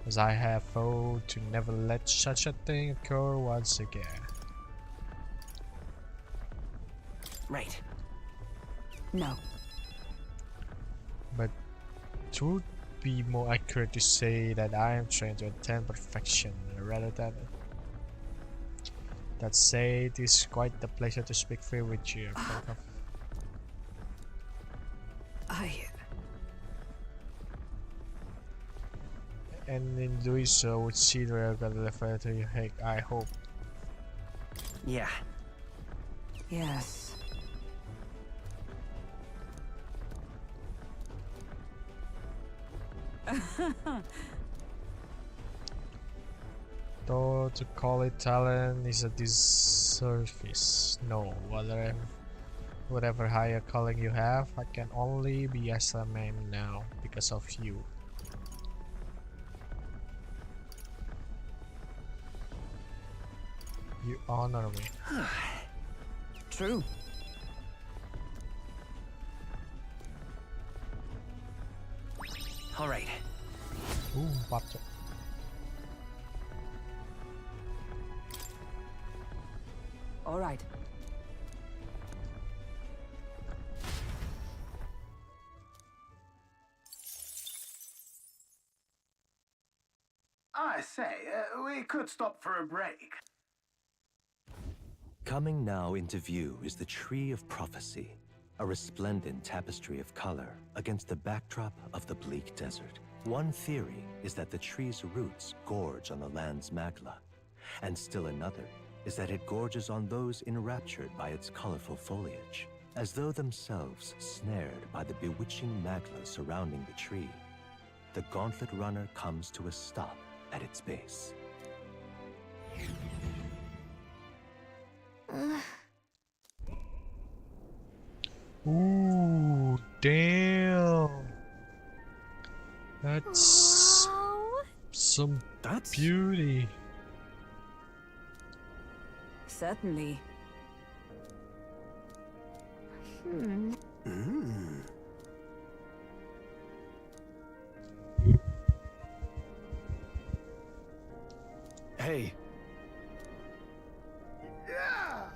Speaker 1: as I have vowed to never let such a thing occur once again.
Speaker 17: Right. No.
Speaker 1: But it would be more accurate to say that I am trying to attain perfection rather than that. Say it is quite a pleasure to speak free with you. And in doing so, would see the real God level to Rhoag, I hope.
Speaker 12: Yeah.
Speaker 17: Yes.
Speaker 1: Though to call it talent is a disservice. No, whatever higher calling you have, I can only be as a man now because of you. You honor me.
Speaker 17: True.
Speaker 12: All right.
Speaker 1: Ooh, pato.
Speaker 17: All right.
Speaker 3: I say, we could stop for a break.
Speaker 6: Coming now into view is the Tree of Prophecy, a resplendent tapestry of color against the backdrop of the bleak desert. One theory is that the tree's roots gorge on the land's magla, and still another is that it gorges on those enraptured by its colorful foliage, as though themselves snared by the bewitching magla surrounding the tree. The Gauntlet Runner comes to a stop at its base.
Speaker 1: Ooh, damn. That's some beauty.
Speaker 17: Certainly.
Speaker 7: Hey.
Speaker 3: Yeah.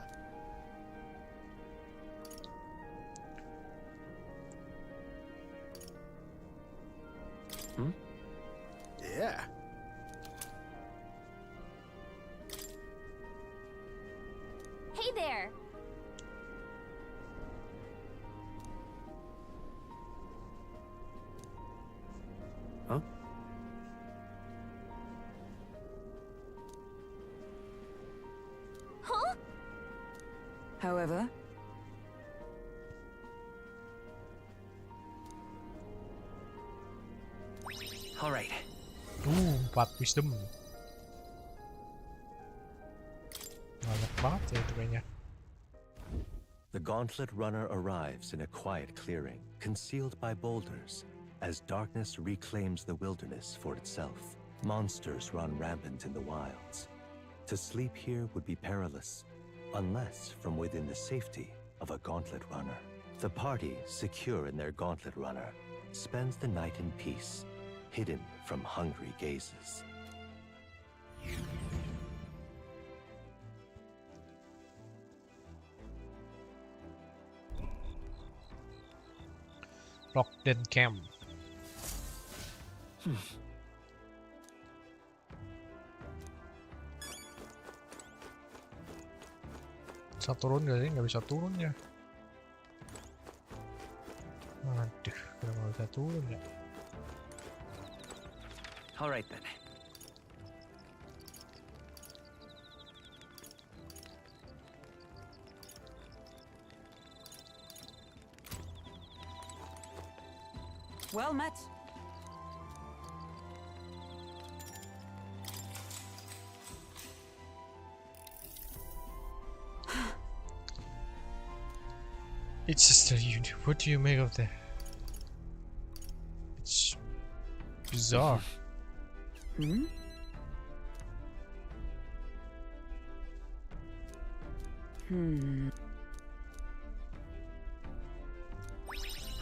Speaker 3: Yeah.
Speaker 5: Hey there!
Speaker 7: Huh?
Speaker 5: Huh?
Speaker 17: However,
Speaker 12: all right.
Speaker 1: Ooh, 4 wisdom. Banyak banget ya itu kayaknya.
Speaker 6: The Gauntlet Runner arrives in a quiet clearing, concealed by boulders, as darkness reclaims the wilderness for itself. Monsters run rampant in the wilds. To sleep here would be perilous, unless from within the safety of a Gauntlet Runner. The party, secure in their Gauntlet Runner, spends the night in peace, hidden from hungry gazes.
Speaker 1: Rockden Camp. Bisa turun gak sih? Nggak bisa turun ya. Aduh, kenapa nggak bisa turun ya?
Speaker 12: All right then.
Speaker 17: well met.
Speaker 1: It's just a unit. What do you make of that? It's bizarre.
Speaker 17: Hmm?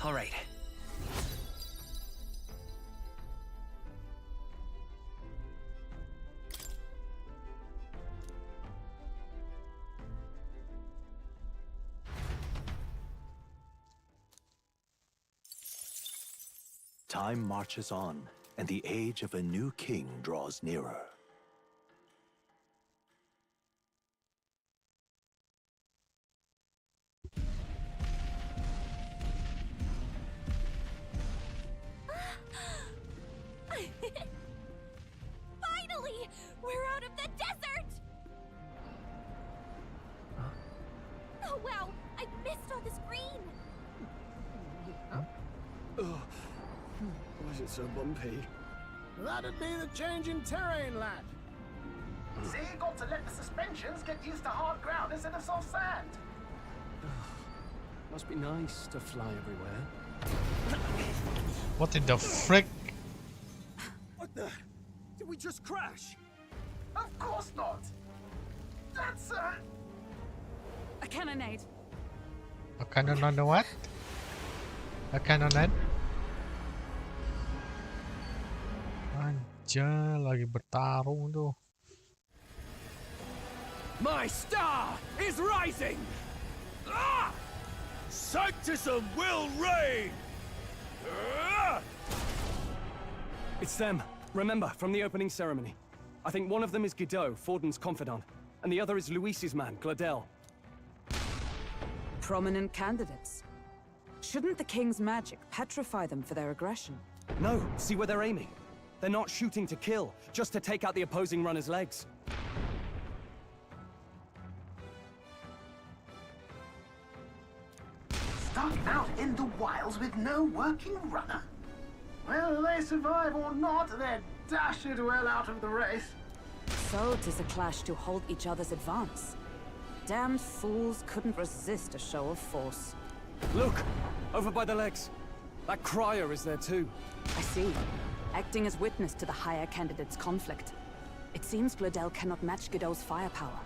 Speaker 12: All right.
Speaker 6: Time marches on, and the age of a new king draws nearer.
Speaker 5: Finally! We're out of the desert! Oh
Speaker 9: mist on the screen!
Speaker 7: Why is it so bumpy?
Speaker 3: That'd be the change in terrain, lad. See, got to let the suspensions get used to hard ground instead of soft sand.
Speaker 7: Must be nice to fly everywhere.
Speaker 1: What in the frick?
Speaker 8: What the? Did we just crash?
Speaker 3: Of course not. That's
Speaker 17: a cannonade.
Speaker 1: A cannon what? A cannonade? Anjay, lagi bertarung tuh.
Speaker 8: My star is rising! Ah!
Speaker 21: Sanctism will reign!
Speaker 14: It's them. Remember, from the opening ceremony. I think one of them is Guido, Forden's confidant, and the other is Louis's man, Gladel.
Speaker 17: Prominent candidates. Shouldn't the king's magic petrify them for their aggression?
Speaker 14: No, see where they're aiming. They're not shooting to kill, just to take out the opposing runner's legs.
Speaker 3: stuck out in the wilds with no working runner? Whether they survive or not, they're dashed well out of the race.
Speaker 17: So 'tis a clash to hold each other's advance. Damned fools couldn't resist a show of force.
Speaker 14: Look! Over by the legs. That crier is there too.
Speaker 17: I see. Acting as witness to the higher candidate's conflict. It seems Gladel cannot match Godot's firepower.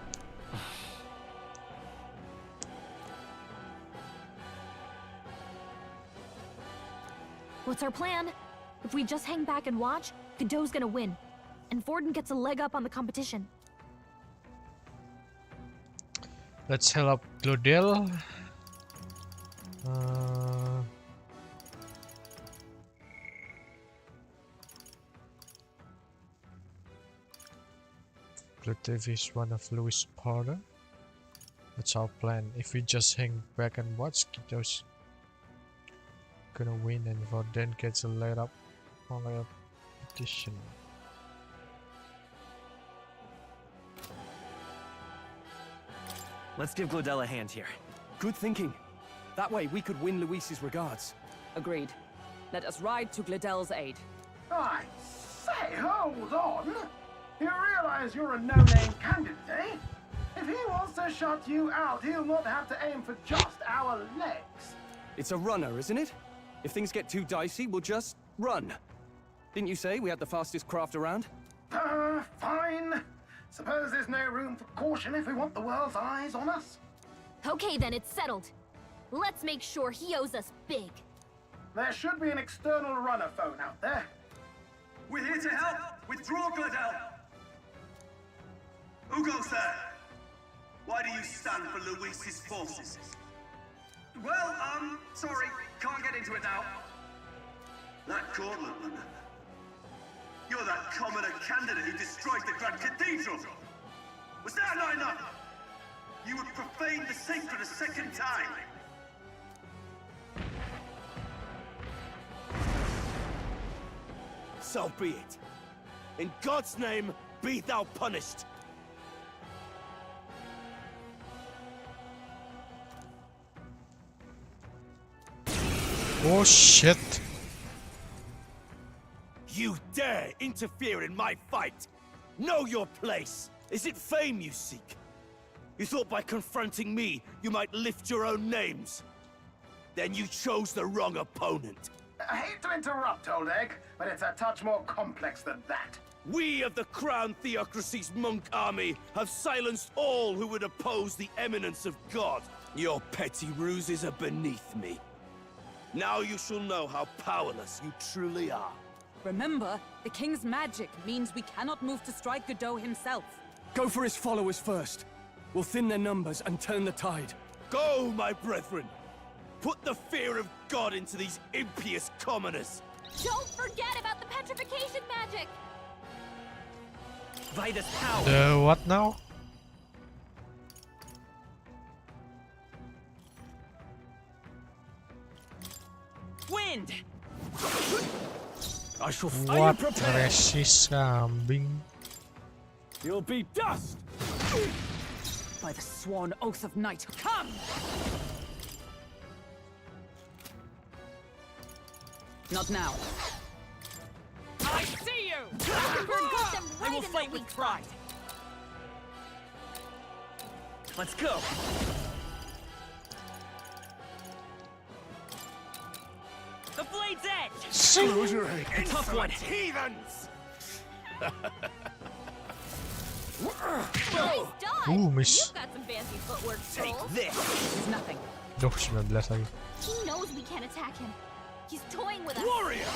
Speaker 5: What's our plan? If we just hang back and watch, Godot's gonna win. And Forden gets a leg up on the competition.
Speaker 1: Let's help up Gladel. Gladel is one of Louis' partner. That's our plan. If we just hang back and watch, Godot's gonna win, and Forden gets a leg up on the competition.
Speaker 12: Let's give Gladel a hand here.
Speaker 14: Good thinking. That way we could win Louis's regards.
Speaker 17: Agreed. Let us ride to Gladel's aid.
Speaker 3: I say, hold on. You realize you're a no-name candidate, eh? If he wants to shut you out, he'll not have to aim for just our legs.
Speaker 14: It's a runner, isn't it? If things get too dicey, we'll just run. Didn't you say we had the fastest craft around?
Speaker 3: Fine. Suppose there's no room for caution if we want the world's eyes on us?
Speaker 5: Okay then, it's settled. Let's make sure he owes us big.
Speaker 3: There should be an external runner phone out there.
Speaker 13: We're here to help! Withdraw, Gladel! Who goes there? Why do you stand for Louis's forces? Well, sorry, can't get into it now. That Cortland one. You're that commoner candidate who destroyed the Grand Cathedral! Was that not enough? You would profane the sacred a second time!
Speaker 21: So be it. In God's name, be thou punished!
Speaker 1: Oh shit!
Speaker 21: You dare interfere in my fight! Know your place! Is it fame you seek? You thought by confronting me, you might lift your own names? Then you chose the wrong opponent.
Speaker 3: I hate to interrupt, Old Egg, but it's a touch more complex than that.
Speaker 21: We of the Crown Theocracy's monk army have silenced all who would oppose the eminence of God. Your petty ruses are beneath me. Now you shall know how powerless you truly are.
Speaker 17: Remember, the king's magic means we cannot move to strike Godot himself.
Speaker 14: Go for his followers first. We'll thin their numbers and turn the tide.
Speaker 21: Go, my brethren! Put the fear of God into these impious commoners!
Speaker 5: Don't forget about the petrification magic!
Speaker 12: Vitus power!
Speaker 1: The what now?
Speaker 12: Wind!
Speaker 14: I shall
Speaker 1: What resist kambing?
Speaker 14: You'll be dust!
Speaker 17: By the sworn oath of night, come! Not now.
Speaker 11: I see you!
Speaker 12: I will fight with pride. Let's go. The blade's edge.
Speaker 21: A
Speaker 12: tough one.
Speaker 21: Heathens!
Speaker 11: Nice dodge!
Speaker 1: Ooh, miss.
Speaker 11: You've got some fancy footwork,
Speaker 21: Take
Speaker 11: Troll.
Speaker 21: this!
Speaker 17: It's nothing.
Speaker 1: Duh, 19 lagi.
Speaker 11: He knows we can't attack him. He's toying with us.
Speaker 21: Warrior!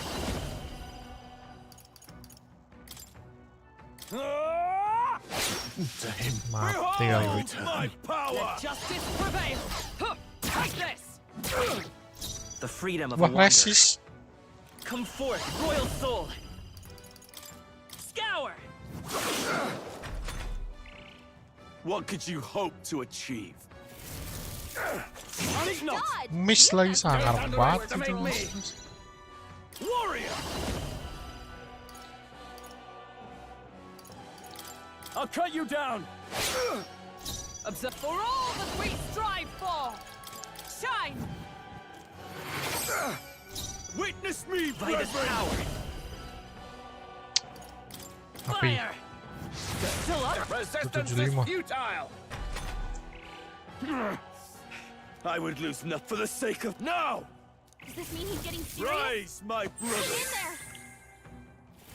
Speaker 20: To him.
Speaker 1: Mati aja.
Speaker 21: My power!
Speaker 11: Let justice prevail. Huh, take this!
Speaker 12: The freedom of
Speaker 1: Wah,
Speaker 12: a wanderer.
Speaker 1: rasis.
Speaker 12: Come forth, royal soul. Scour.
Speaker 21: What could you hope to achieve?
Speaker 11: Nice dodge!
Speaker 1: Miss lagi sangat banget itu.
Speaker 21: Warrior!
Speaker 14: I'll cut you down.
Speaker 11: Observe for all that we strive for. Shine!
Speaker 21: Witness me,
Speaker 12: By this
Speaker 21: brethren!
Speaker 12: power.
Speaker 1: Api.
Speaker 12: Fire.
Speaker 14: Still up. Resistance is
Speaker 1: 75.
Speaker 14: futile.
Speaker 21: I would lose enough for the sake of now!
Speaker 11: Does this mean he's getting serious?
Speaker 21: Rise, my
Speaker 11: Get
Speaker 21: brother!
Speaker 11: in there!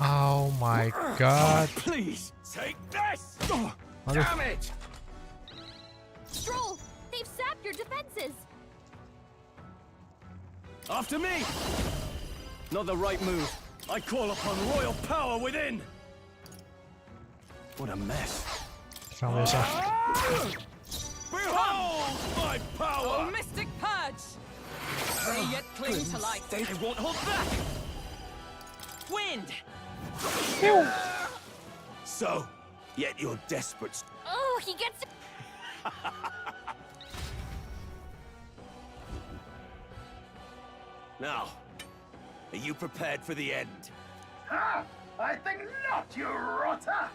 Speaker 1: Oh my god.
Speaker 21: Please, take this!
Speaker 1: Aduh.
Speaker 21: Damn it!
Speaker 11: Stroll! They've sapped your defenses!
Speaker 21: After me! Not the right move. I call upon royal power within!
Speaker 7: What a mess.
Speaker 1: Gaan we eens af.
Speaker 21: Behold my power!
Speaker 11: Oh, mystic purge! They yet cling to life.
Speaker 12: I won't hold back. Wind.
Speaker 21: So, yet you're desperate.
Speaker 11: Oh, he gets...
Speaker 21: Now, are you prepared for the end?
Speaker 3: Ah, I think not, you rotter!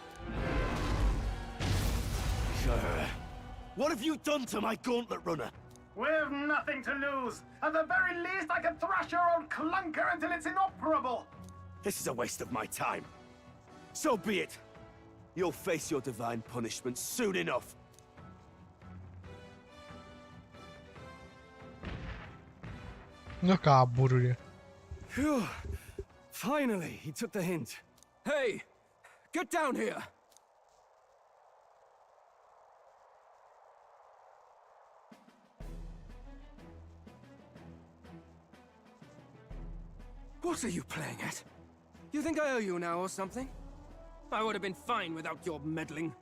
Speaker 21: What have you done to my gauntlet runner?
Speaker 3: We've nothing to lose. At the very least, I can thrash your old clunker until it's inoperable.
Speaker 21: This is a waste of my time. So be it. You'll face your divine punishment soon enough.
Speaker 1: Kabur dia.
Speaker 14: Phew. Finally, he took the hint. Hey, get down here. What are you playing at? You think I owe you now or something? I would have been fine without your meddling.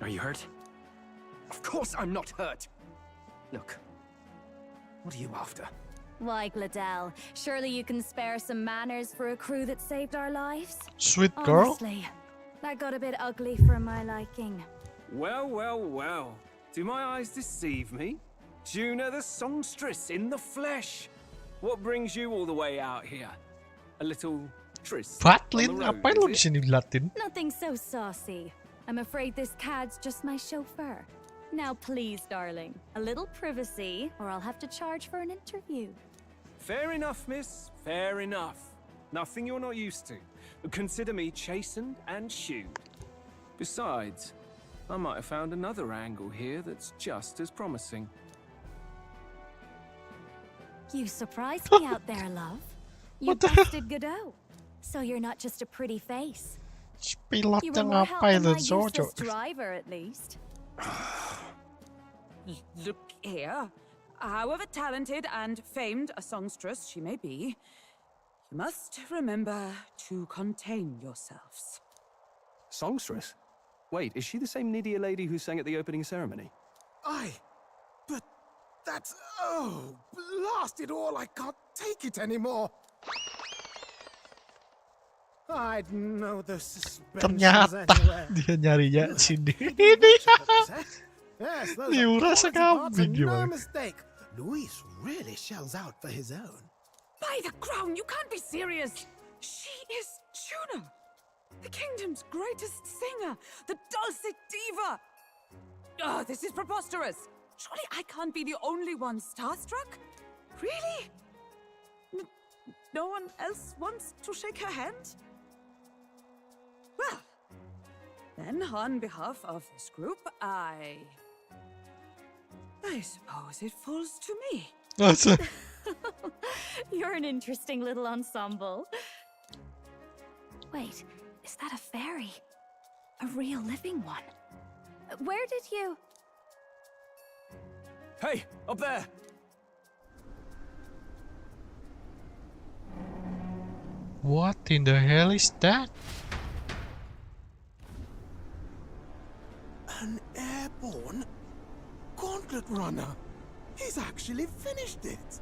Speaker 12: Are you hurt?
Speaker 14: Of course I'm not hurt. Look, what are you after?
Speaker 15: Why, Gladell, surely you can spare some manners for a crew that saved our lives?
Speaker 1: Sweet girl.
Speaker 15: Honestly, that got a bit ugly for my liking.
Speaker 8: Well, well, well. Do my eyes deceive me? Juna the songstress in the flesh. What brings you all the way out here? A little tryst on the
Speaker 1: Fatlin,
Speaker 8: road,
Speaker 1: ngapain lo
Speaker 8: is
Speaker 1: di
Speaker 8: it?
Speaker 1: sini Latin?
Speaker 15: Nothing so saucy. I'm afraid this cad's just my chauffeur. Now please, darling, a little privacy, or I'll have to charge for an interview.
Speaker 8: Fair enough, miss. Fair enough. Nothing you're not used to. Consider me chastened and shooed. Besides, I might have found another angle here that's just as promising.
Speaker 15: You surprised me out there, love. You busted Godot. So you're not just a pretty face.
Speaker 1: Pilot
Speaker 15: You were
Speaker 1: yang
Speaker 15: more
Speaker 1: apa
Speaker 15: help than
Speaker 1: itu
Speaker 15: my
Speaker 1: Jojo?
Speaker 15: useless driver, at least.
Speaker 17: Look here. However talented and famed a songstress she may be, you must remember to contain yourselves.
Speaker 7: Songstress? Wait, is she the same Nidia lady who sang at the opening ceremony?
Speaker 10: Aye, but that's... oh, blast it all, I can't take it anymore. I'd know the suspensions
Speaker 1: Ternyata
Speaker 10: anywhere.
Speaker 1: dia nyarinya sini.
Speaker 10: Yes, those
Speaker 1: Dia
Speaker 10: are
Speaker 1: rasa
Speaker 10: quality parts
Speaker 1: kambing
Speaker 10: and no
Speaker 1: gimana?
Speaker 10: mistake. Louis really shells out for his own.
Speaker 17: By the crown, you can't be serious! She is Juna, the kingdom's greatest singer, the dulcet diva!
Speaker 11: Oh, this is preposterous! Surely I can't be the only one starstruck? Really? No one else wants to shake her hand? Well, then on behalf of this group, I suppose it falls to me.
Speaker 1: That's it.
Speaker 16: You're an interesting little ensemble. Wait, is that a fairy? A real living one? Where did you...
Speaker 14: Hey, up there!
Speaker 1: What in the hell is that?
Speaker 10: An airborne gauntlet runner. He's actually finished it.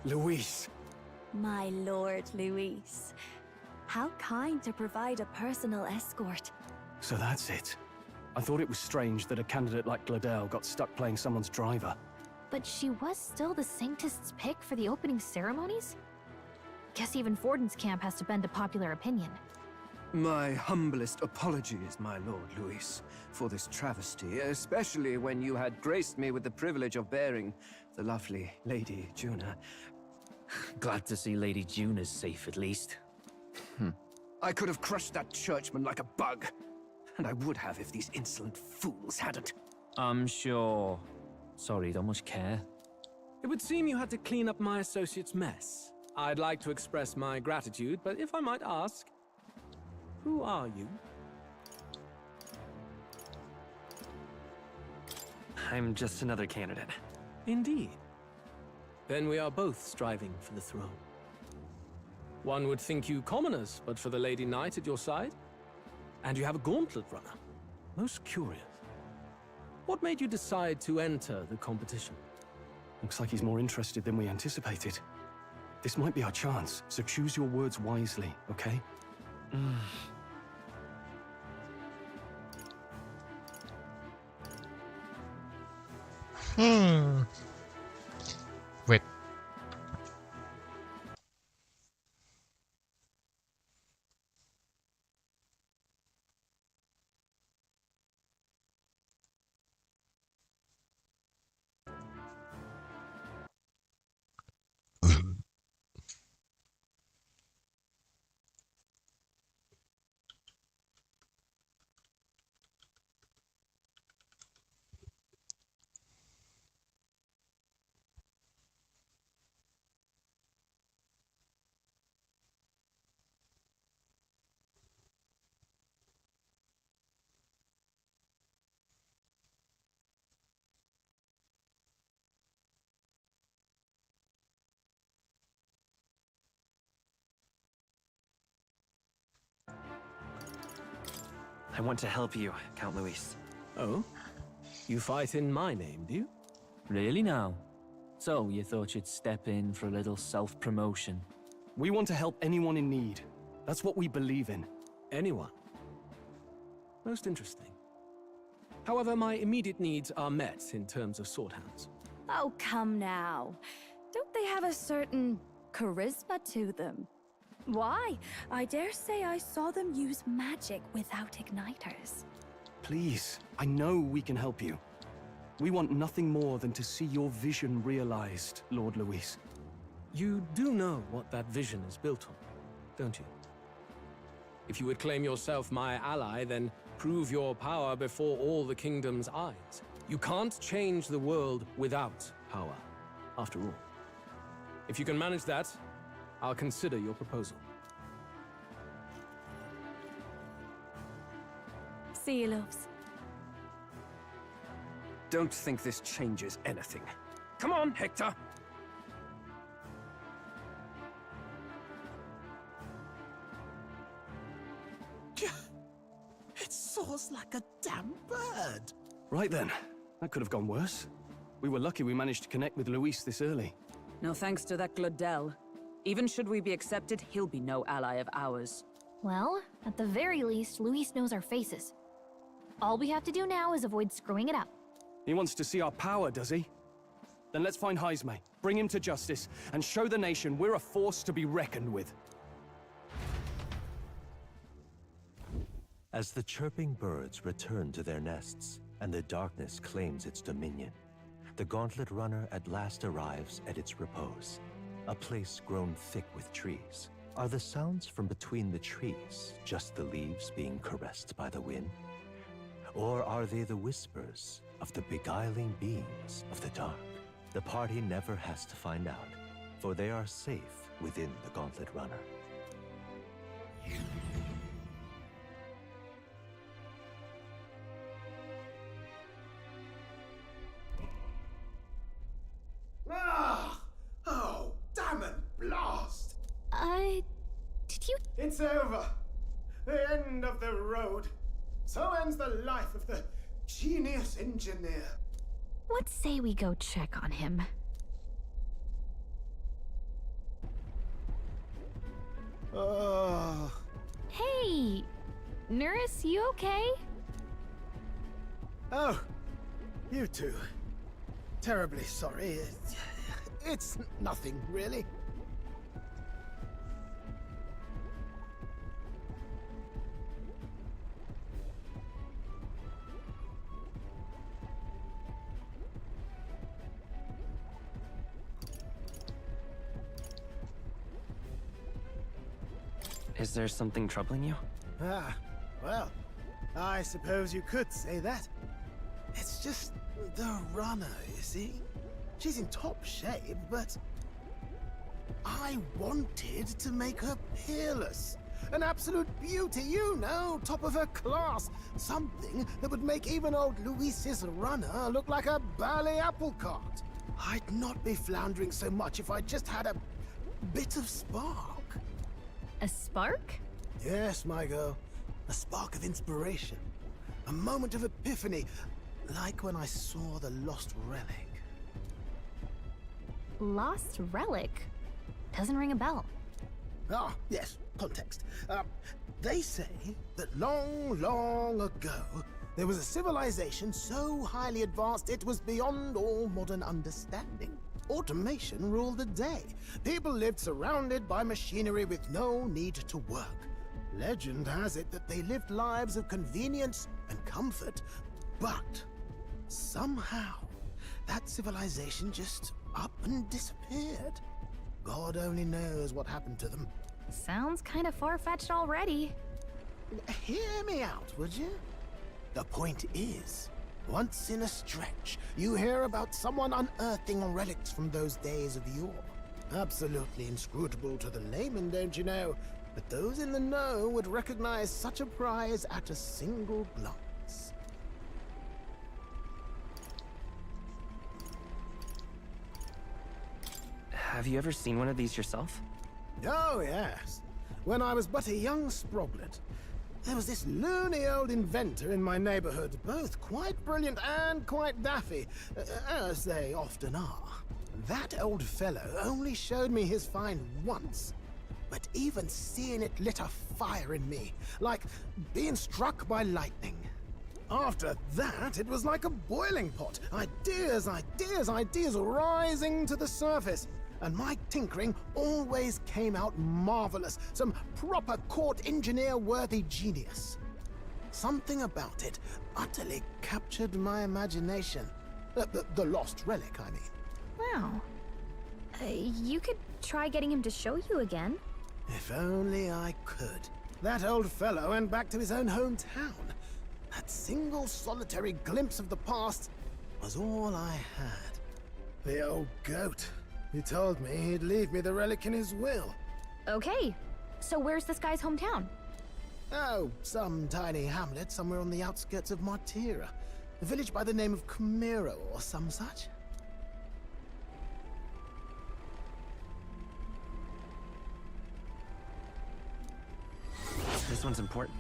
Speaker 7: Louis.
Speaker 16: My lord, Louis. How kind to provide a personal escort.
Speaker 7: So that's it. I thought it was strange that a candidate like Gladel got stuck playing someone's driver.
Speaker 5: But she was still the Sanctist's pick for the opening ceremonies? Guess even Forden's camp has to bend to popular opinion.
Speaker 14: My humblest apologies, my lord Louis, for this travesty, especially when you had graced me with the privilege of bearing the lovely Lady Juna.
Speaker 19: Glad to see Lady Juna's safe, at least.
Speaker 14: I could have crushed that churchman like a bug. And I would have if these insolent fools hadn't.
Speaker 19: I'm sure. Sorry, don't much care.
Speaker 14: It would seem you had to clean up my associate's mess. I'd like to express my gratitude, but if I might ask, who are you?
Speaker 12: I'm just another candidate.
Speaker 14: Indeed. Then we are both striving for the throne. One would think you commoners, but for the Lady Knight at your side. And you have a gauntlet runner. Most curious. What made you decide to enter the competition?
Speaker 7: Looks like he's more interested than we anticipated. This might be our chance, so choose your words wisely, okay?
Speaker 1: Wait.
Speaker 12: I want to help you, Count Louis.
Speaker 14: Oh? You fight in my name, do you?
Speaker 19: Really now? So, you thought you'd step in for a little self-promotion?
Speaker 7: We want to help anyone in need. That's what we believe in.
Speaker 14: Anyone? Most interesting. However, my immediate needs are met in terms of sword hands.
Speaker 16: Oh, come now. Don't they have a certain charisma to them? Why? I dare say I saw them use magic without igniters.
Speaker 7: Please, I know we can help you. We want nothing more than to see your vision realized, Lord Louis.
Speaker 14: You do know what that vision is built on, don't you? If you would claim yourself my ally, then prove your power before all the kingdom's eyes. You can't change the world without power, after all. If you can manage that, I'll consider your proposal.
Speaker 16: See you, loves.
Speaker 14: Don't think this changes anything. Come on, Hector!
Speaker 10: It soars like a damn bird.
Speaker 7: Right then. That could have gone worse. We were lucky we managed to connect with Louis this early.
Speaker 17: No thanks to that Gladel. Even should we be accepted, he'll be no ally of ours.
Speaker 5: Well, at the very least, Louis knows our faces. All we have to do now is avoid screwing it up.
Speaker 7: He wants to see our power, does he? Then let's find Hythlodaeus, bring him to justice, and show the nation we're a force to be reckoned with.
Speaker 6: As the chirping birds return to their nests, and the darkness claims its dominion, the gauntlet runner at last arrives at its repose, a place grown thick with trees. Are the sounds from between the trees just the leaves being caressed by the wind? Or are they the whispers of the beguiling beings of the dark? The party never has to find out, for they are safe within the gauntlet runner.
Speaker 10: Ah! Oh, damn it, blast!
Speaker 5: Did you...
Speaker 10: It's over. The end of the road. So ends the life of the genius engineer.
Speaker 5: Let's say we go check on him.
Speaker 10: Oh.
Speaker 5: Hey! Nurse, you okay?
Speaker 10: Oh, you two. Terribly sorry. It's nothing, really.
Speaker 12: Is there something troubling you?
Speaker 10: Ah, well, I suppose you could say that. It's just the runner, you see? She's in top shape, but I wanted to make her peerless. An absolute beauty, you know, top of her class. Something that would make even old Louis's runner look like a ballet apple cart. I'd not be floundering so much if I just had a bit of spark.
Speaker 5: A spark?
Speaker 10: Yes, my girl. A spark of inspiration. A moment of epiphany, like when I saw the lost relic.
Speaker 5: Lost relic? Doesn't ring a bell.
Speaker 10: Ah, yes, context. They say that long, long ago, there was a civilization so highly advanced it was beyond all modern understanding. Automation ruled the day. People lived surrounded by machinery with no need to work. Legend has it that they lived lives of convenience and comfort, but somehow that civilization just up and disappeared. God only knows what happened to them.
Speaker 5: Sounds kind of far-fetched already.
Speaker 10: Hear me out, would you? The point is, once in a stretch, you hear about someone unearthing relics from those days of yore. Absolutely inscrutable to the layman, don't you know? But those in the know would recognize such a prize at a single glance.
Speaker 12: Have you ever seen one of these yourself?
Speaker 10: Oh, yes. When I was but a young sproglet, there was this loony old inventor in my neighborhood, both quite brilliant and quite daffy, as they often are. That old fellow only showed me his find once, but even seeing it lit a fire in me, like being struck by lightning. After that, it was like a boiling pot. Ideas, ideas, ideas rising to the surface. And my tinkering always came out marvelous. Some proper court engineer-worthy genius. Something about it utterly captured my imagination. The lost relic, I mean.
Speaker 5: Wow. You could try getting him to show you again.
Speaker 10: If only I could. That old fellow went back to his own hometown. That single solitary glimpse of the past was all I had. The old goat. He told me he'd leave me the relic in his will.
Speaker 5: Okay, so where's this guy's hometown?
Speaker 10: Oh, some tiny hamlet somewhere on the outskirts of Martira. A village by the name of Clemar or some such.
Speaker 12: This one's important.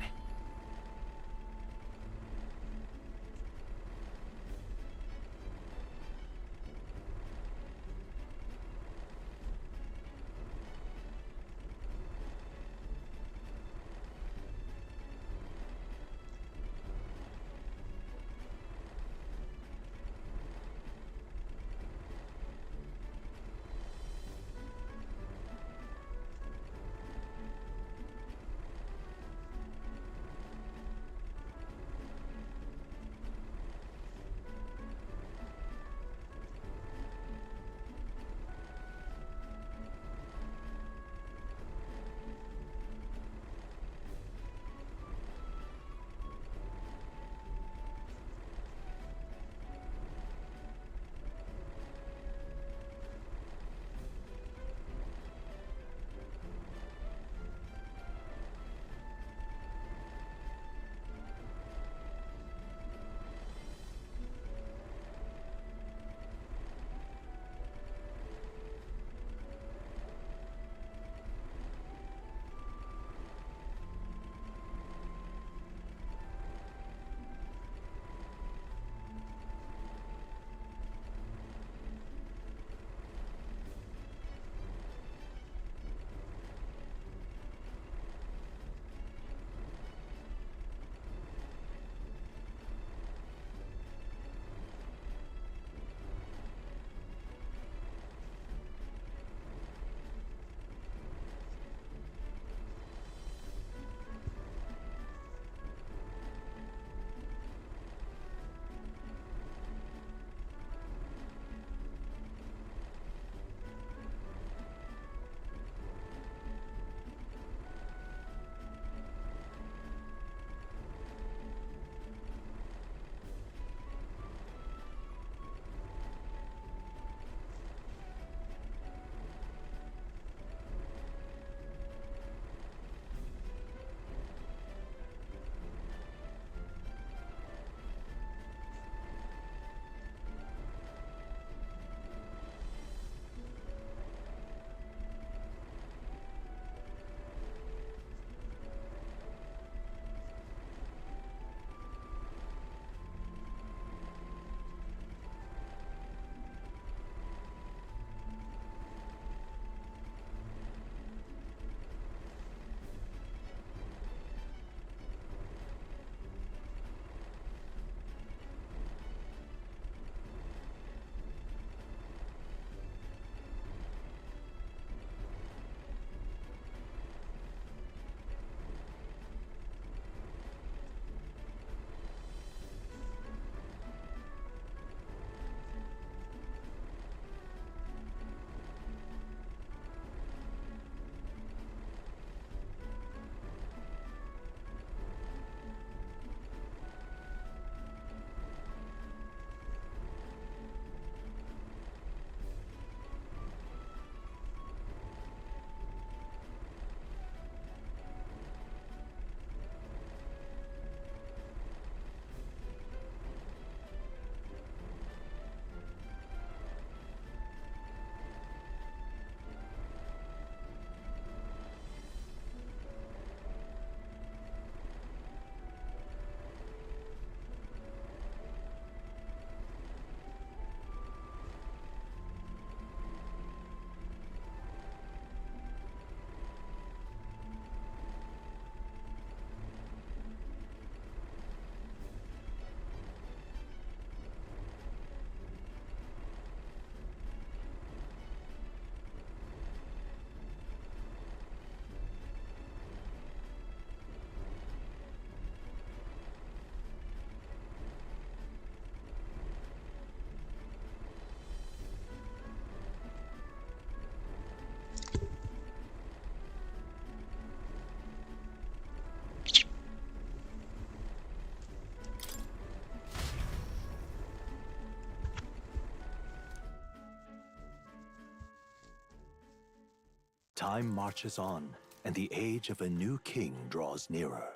Speaker 6: Time marches on, and the age of a new king draws nearer.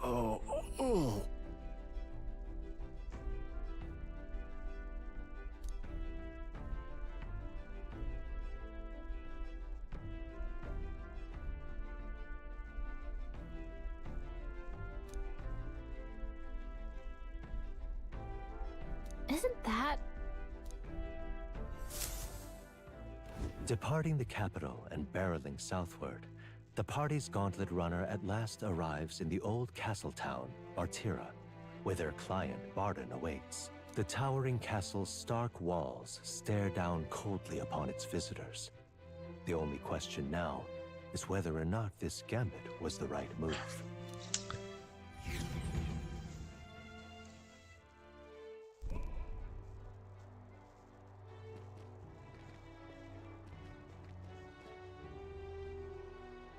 Speaker 10: Oh.
Speaker 5: Isn't that...
Speaker 6: Departing the capital and barreling southward, the party's gauntlet runner at last arrives in the old castle town, Bartira, where their client, Barden, awaits. The towering castle's stark walls stare down coldly upon its visitors. The only question now is whether or not this gambit was the right move.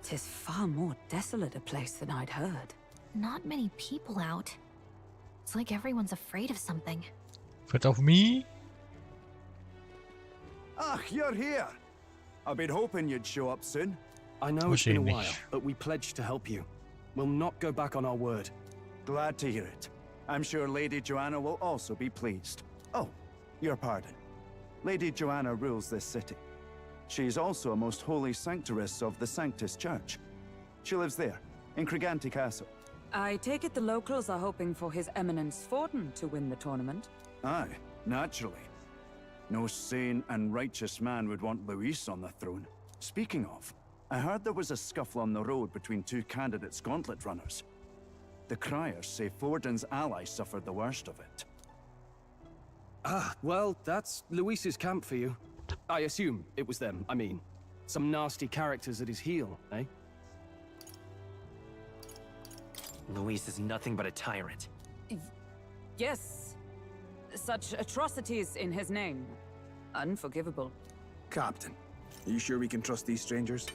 Speaker 2: Tis far more desolate a place than I'd heard.
Speaker 5: Not many people out. It's like everyone's afraid of something.
Speaker 1: Afraid of me?
Speaker 20: Ah, you're here. I've been hoping you'd show up soon.
Speaker 7: I know it's been a while, but we pledged to help you. We'll not go back on our word.
Speaker 20: Glad to hear it. I'm sure Lady Joanna will also be pleased. Oh, your pardon. Lady Joanna rules this city. She's also a most holy sanctoress of the Sanctus Church. She lives there, in Criganti Castle.
Speaker 17: I take it the locals are hoping for His Eminence Forden to win the tournament?
Speaker 20: Aye, naturally. No sane and righteous man would want Louis on the throne. Speaking of, I heard there was a scuffle on the road between two candidates gauntlet runners. The criers say Forden's allies suffered the worst of it.
Speaker 7: Ah, well, that's Louis's camp for you. I assume it was them, I mean. Some nasty characters at his heel, eh?
Speaker 12: Louis is nothing but a tyrant.
Speaker 17: Yes. Such atrocities in his name. Unforgivable.
Speaker 18: Captain, are you sure we can trust these strangers?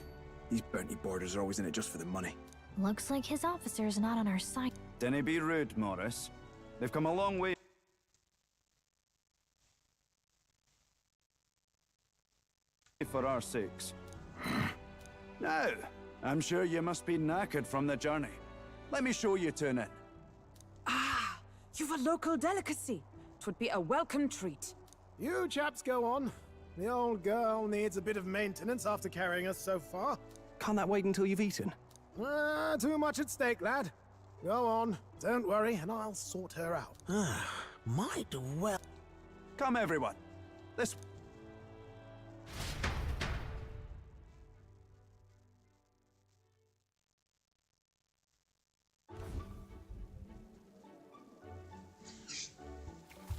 Speaker 18: These bounty boarders are always in it just for the money.
Speaker 5: Looks like his officer's not on our side.
Speaker 20: Dinna be rude, Morris. They've come a long way for our sakes. Now, I'm sure you must be knackered from the journey. Let me show you to an inn.
Speaker 17: Ah, you've a local delicacy. 'Twould be a welcome treat.
Speaker 10: You chaps go on. The old girl needs a bit of maintenance after carrying us so far.
Speaker 7: Can't that wait until you've eaten?
Speaker 10: Too much at stake, lad. Go on, don't worry, and I'll sort her out.
Speaker 20: Might well. Come, everyone. This.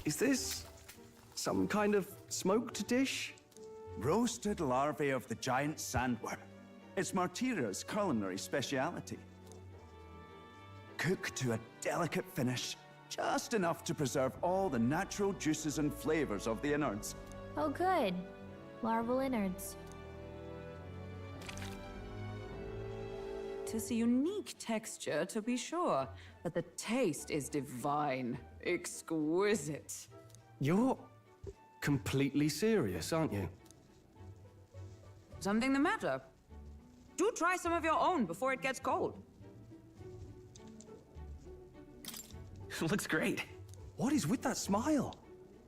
Speaker 7: Is this some kind of smoked dish?
Speaker 20: Roasted larvae of the giant sandworm. It's Martira's culinary speciality. Cooked to a delicate finish, just enough to preserve all the natural juices and flavors of the innards.
Speaker 5: Oh good. Larval innards.
Speaker 17: Tis a unique texture, to be sure, but the taste is divine. Exquisite.
Speaker 7: You're completely serious, aren't you?
Speaker 17: Something the matter? Do try some of your own before it gets cold.
Speaker 12: Looks great.
Speaker 7: What is with that smile?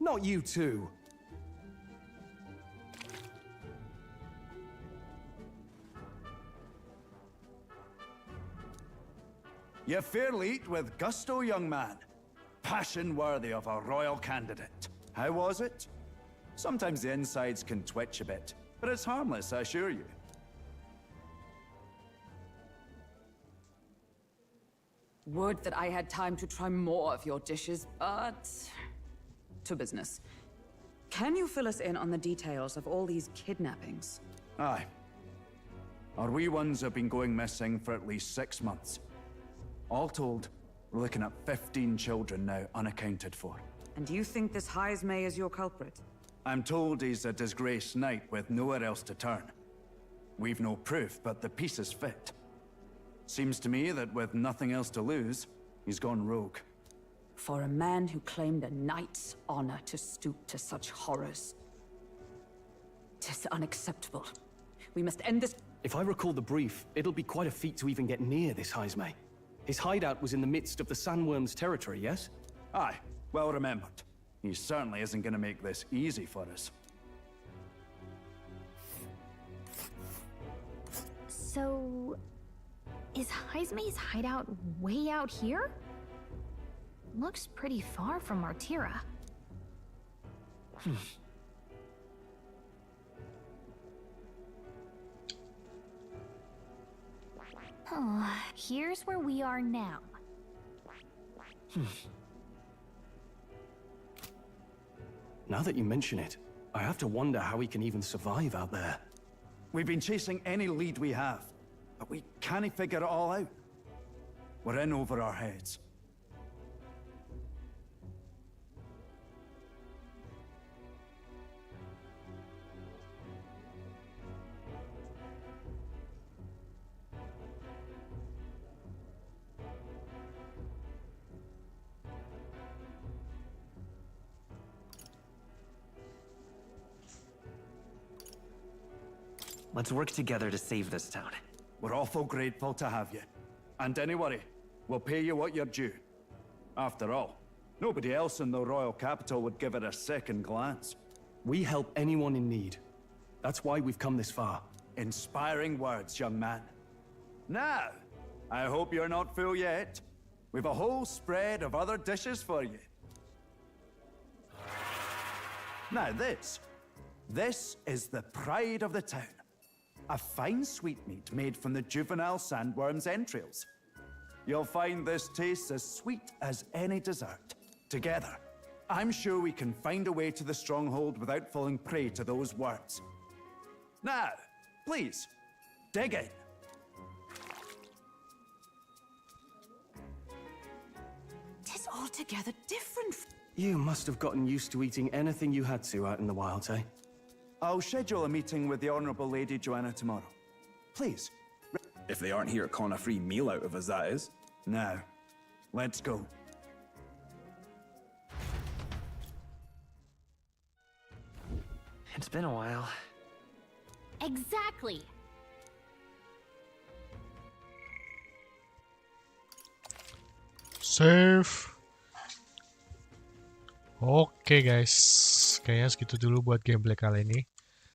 Speaker 7: Not you two.
Speaker 20: You fairly eat with gusto, young man. Passion worthy of a royal candidate. How was it? Sometimes the insides can twitch a bit, but it's harmless, I assure you.
Speaker 17: Would that I had time to try more of your dishes, but... to business. Can you fill us in on the details of all these kidnappings?
Speaker 20: Aye. Our wee ones have been going missing for at least 6 months. All told, we're looking at 15 children now unaccounted for.
Speaker 17: And you think this Hythlodaeus is your culprit?
Speaker 20: I'm told he's a disgraced knight with nowhere else to turn. We've no proof, but the pieces fit. Seems to me that with nothing else to lose, he's gone rogue.
Speaker 17: For a man who claimed a knight's honor to stoop to such horrors. 'Tis unacceptable. We must end this.
Speaker 7: If I recall the brief, it'll be quite a feat to even get near this Hythlodaeus. His hideout was in the midst of the sandworm's territory, yes?
Speaker 20: Aye, well remembered. He certainly isn't going to make this easy for us.
Speaker 5: So, is Hythlodaeus' hideout way out here? Looks pretty far from Martira. Oh, here's where we are now.
Speaker 7: Now that you mention it, I have to wonder how we can even survive out there.
Speaker 20: We've been chasing any lead we have, but we can't figure it all out. We're in over our heads.
Speaker 12: Let's work together to save this town.
Speaker 20: We're awful grateful to have you. And don't worry, we'll pay you what you're due. After all, nobody else in the royal capital would give it a second glance.
Speaker 7: We help anyone in need. That's why we've come this far.
Speaker 20: Inspiring words, young man. Now, I hope you're not full yet. We've a whole spread of other dishes for you. Now this is the pride of the town. A fine sweetmeat made from the juvenile sandworm's entrails. You'll find this tastes as sweet as any dessert. Together, I'm sure we can find a way to the stronghold without falling prey to those worms. Now, please, dig in.
Speaker 17: Tis altogether different.
Speaker 7: You must have gotten used to eating anything you had to out in the wild, eh?
Speaker 20: I'll schedule a meeting with the Honourable Lady Joanna tomorrow. Please.
Speaker 18: If they aren't here to con a free meal out of us, that is.
Speaker 20: Now, let's go.
Speaker 12: It's been a while.
Speaker 5: Exactly.
Speaker 1: Save. Oke guys, kayaknya segitu dulu buat gameplay kali ini.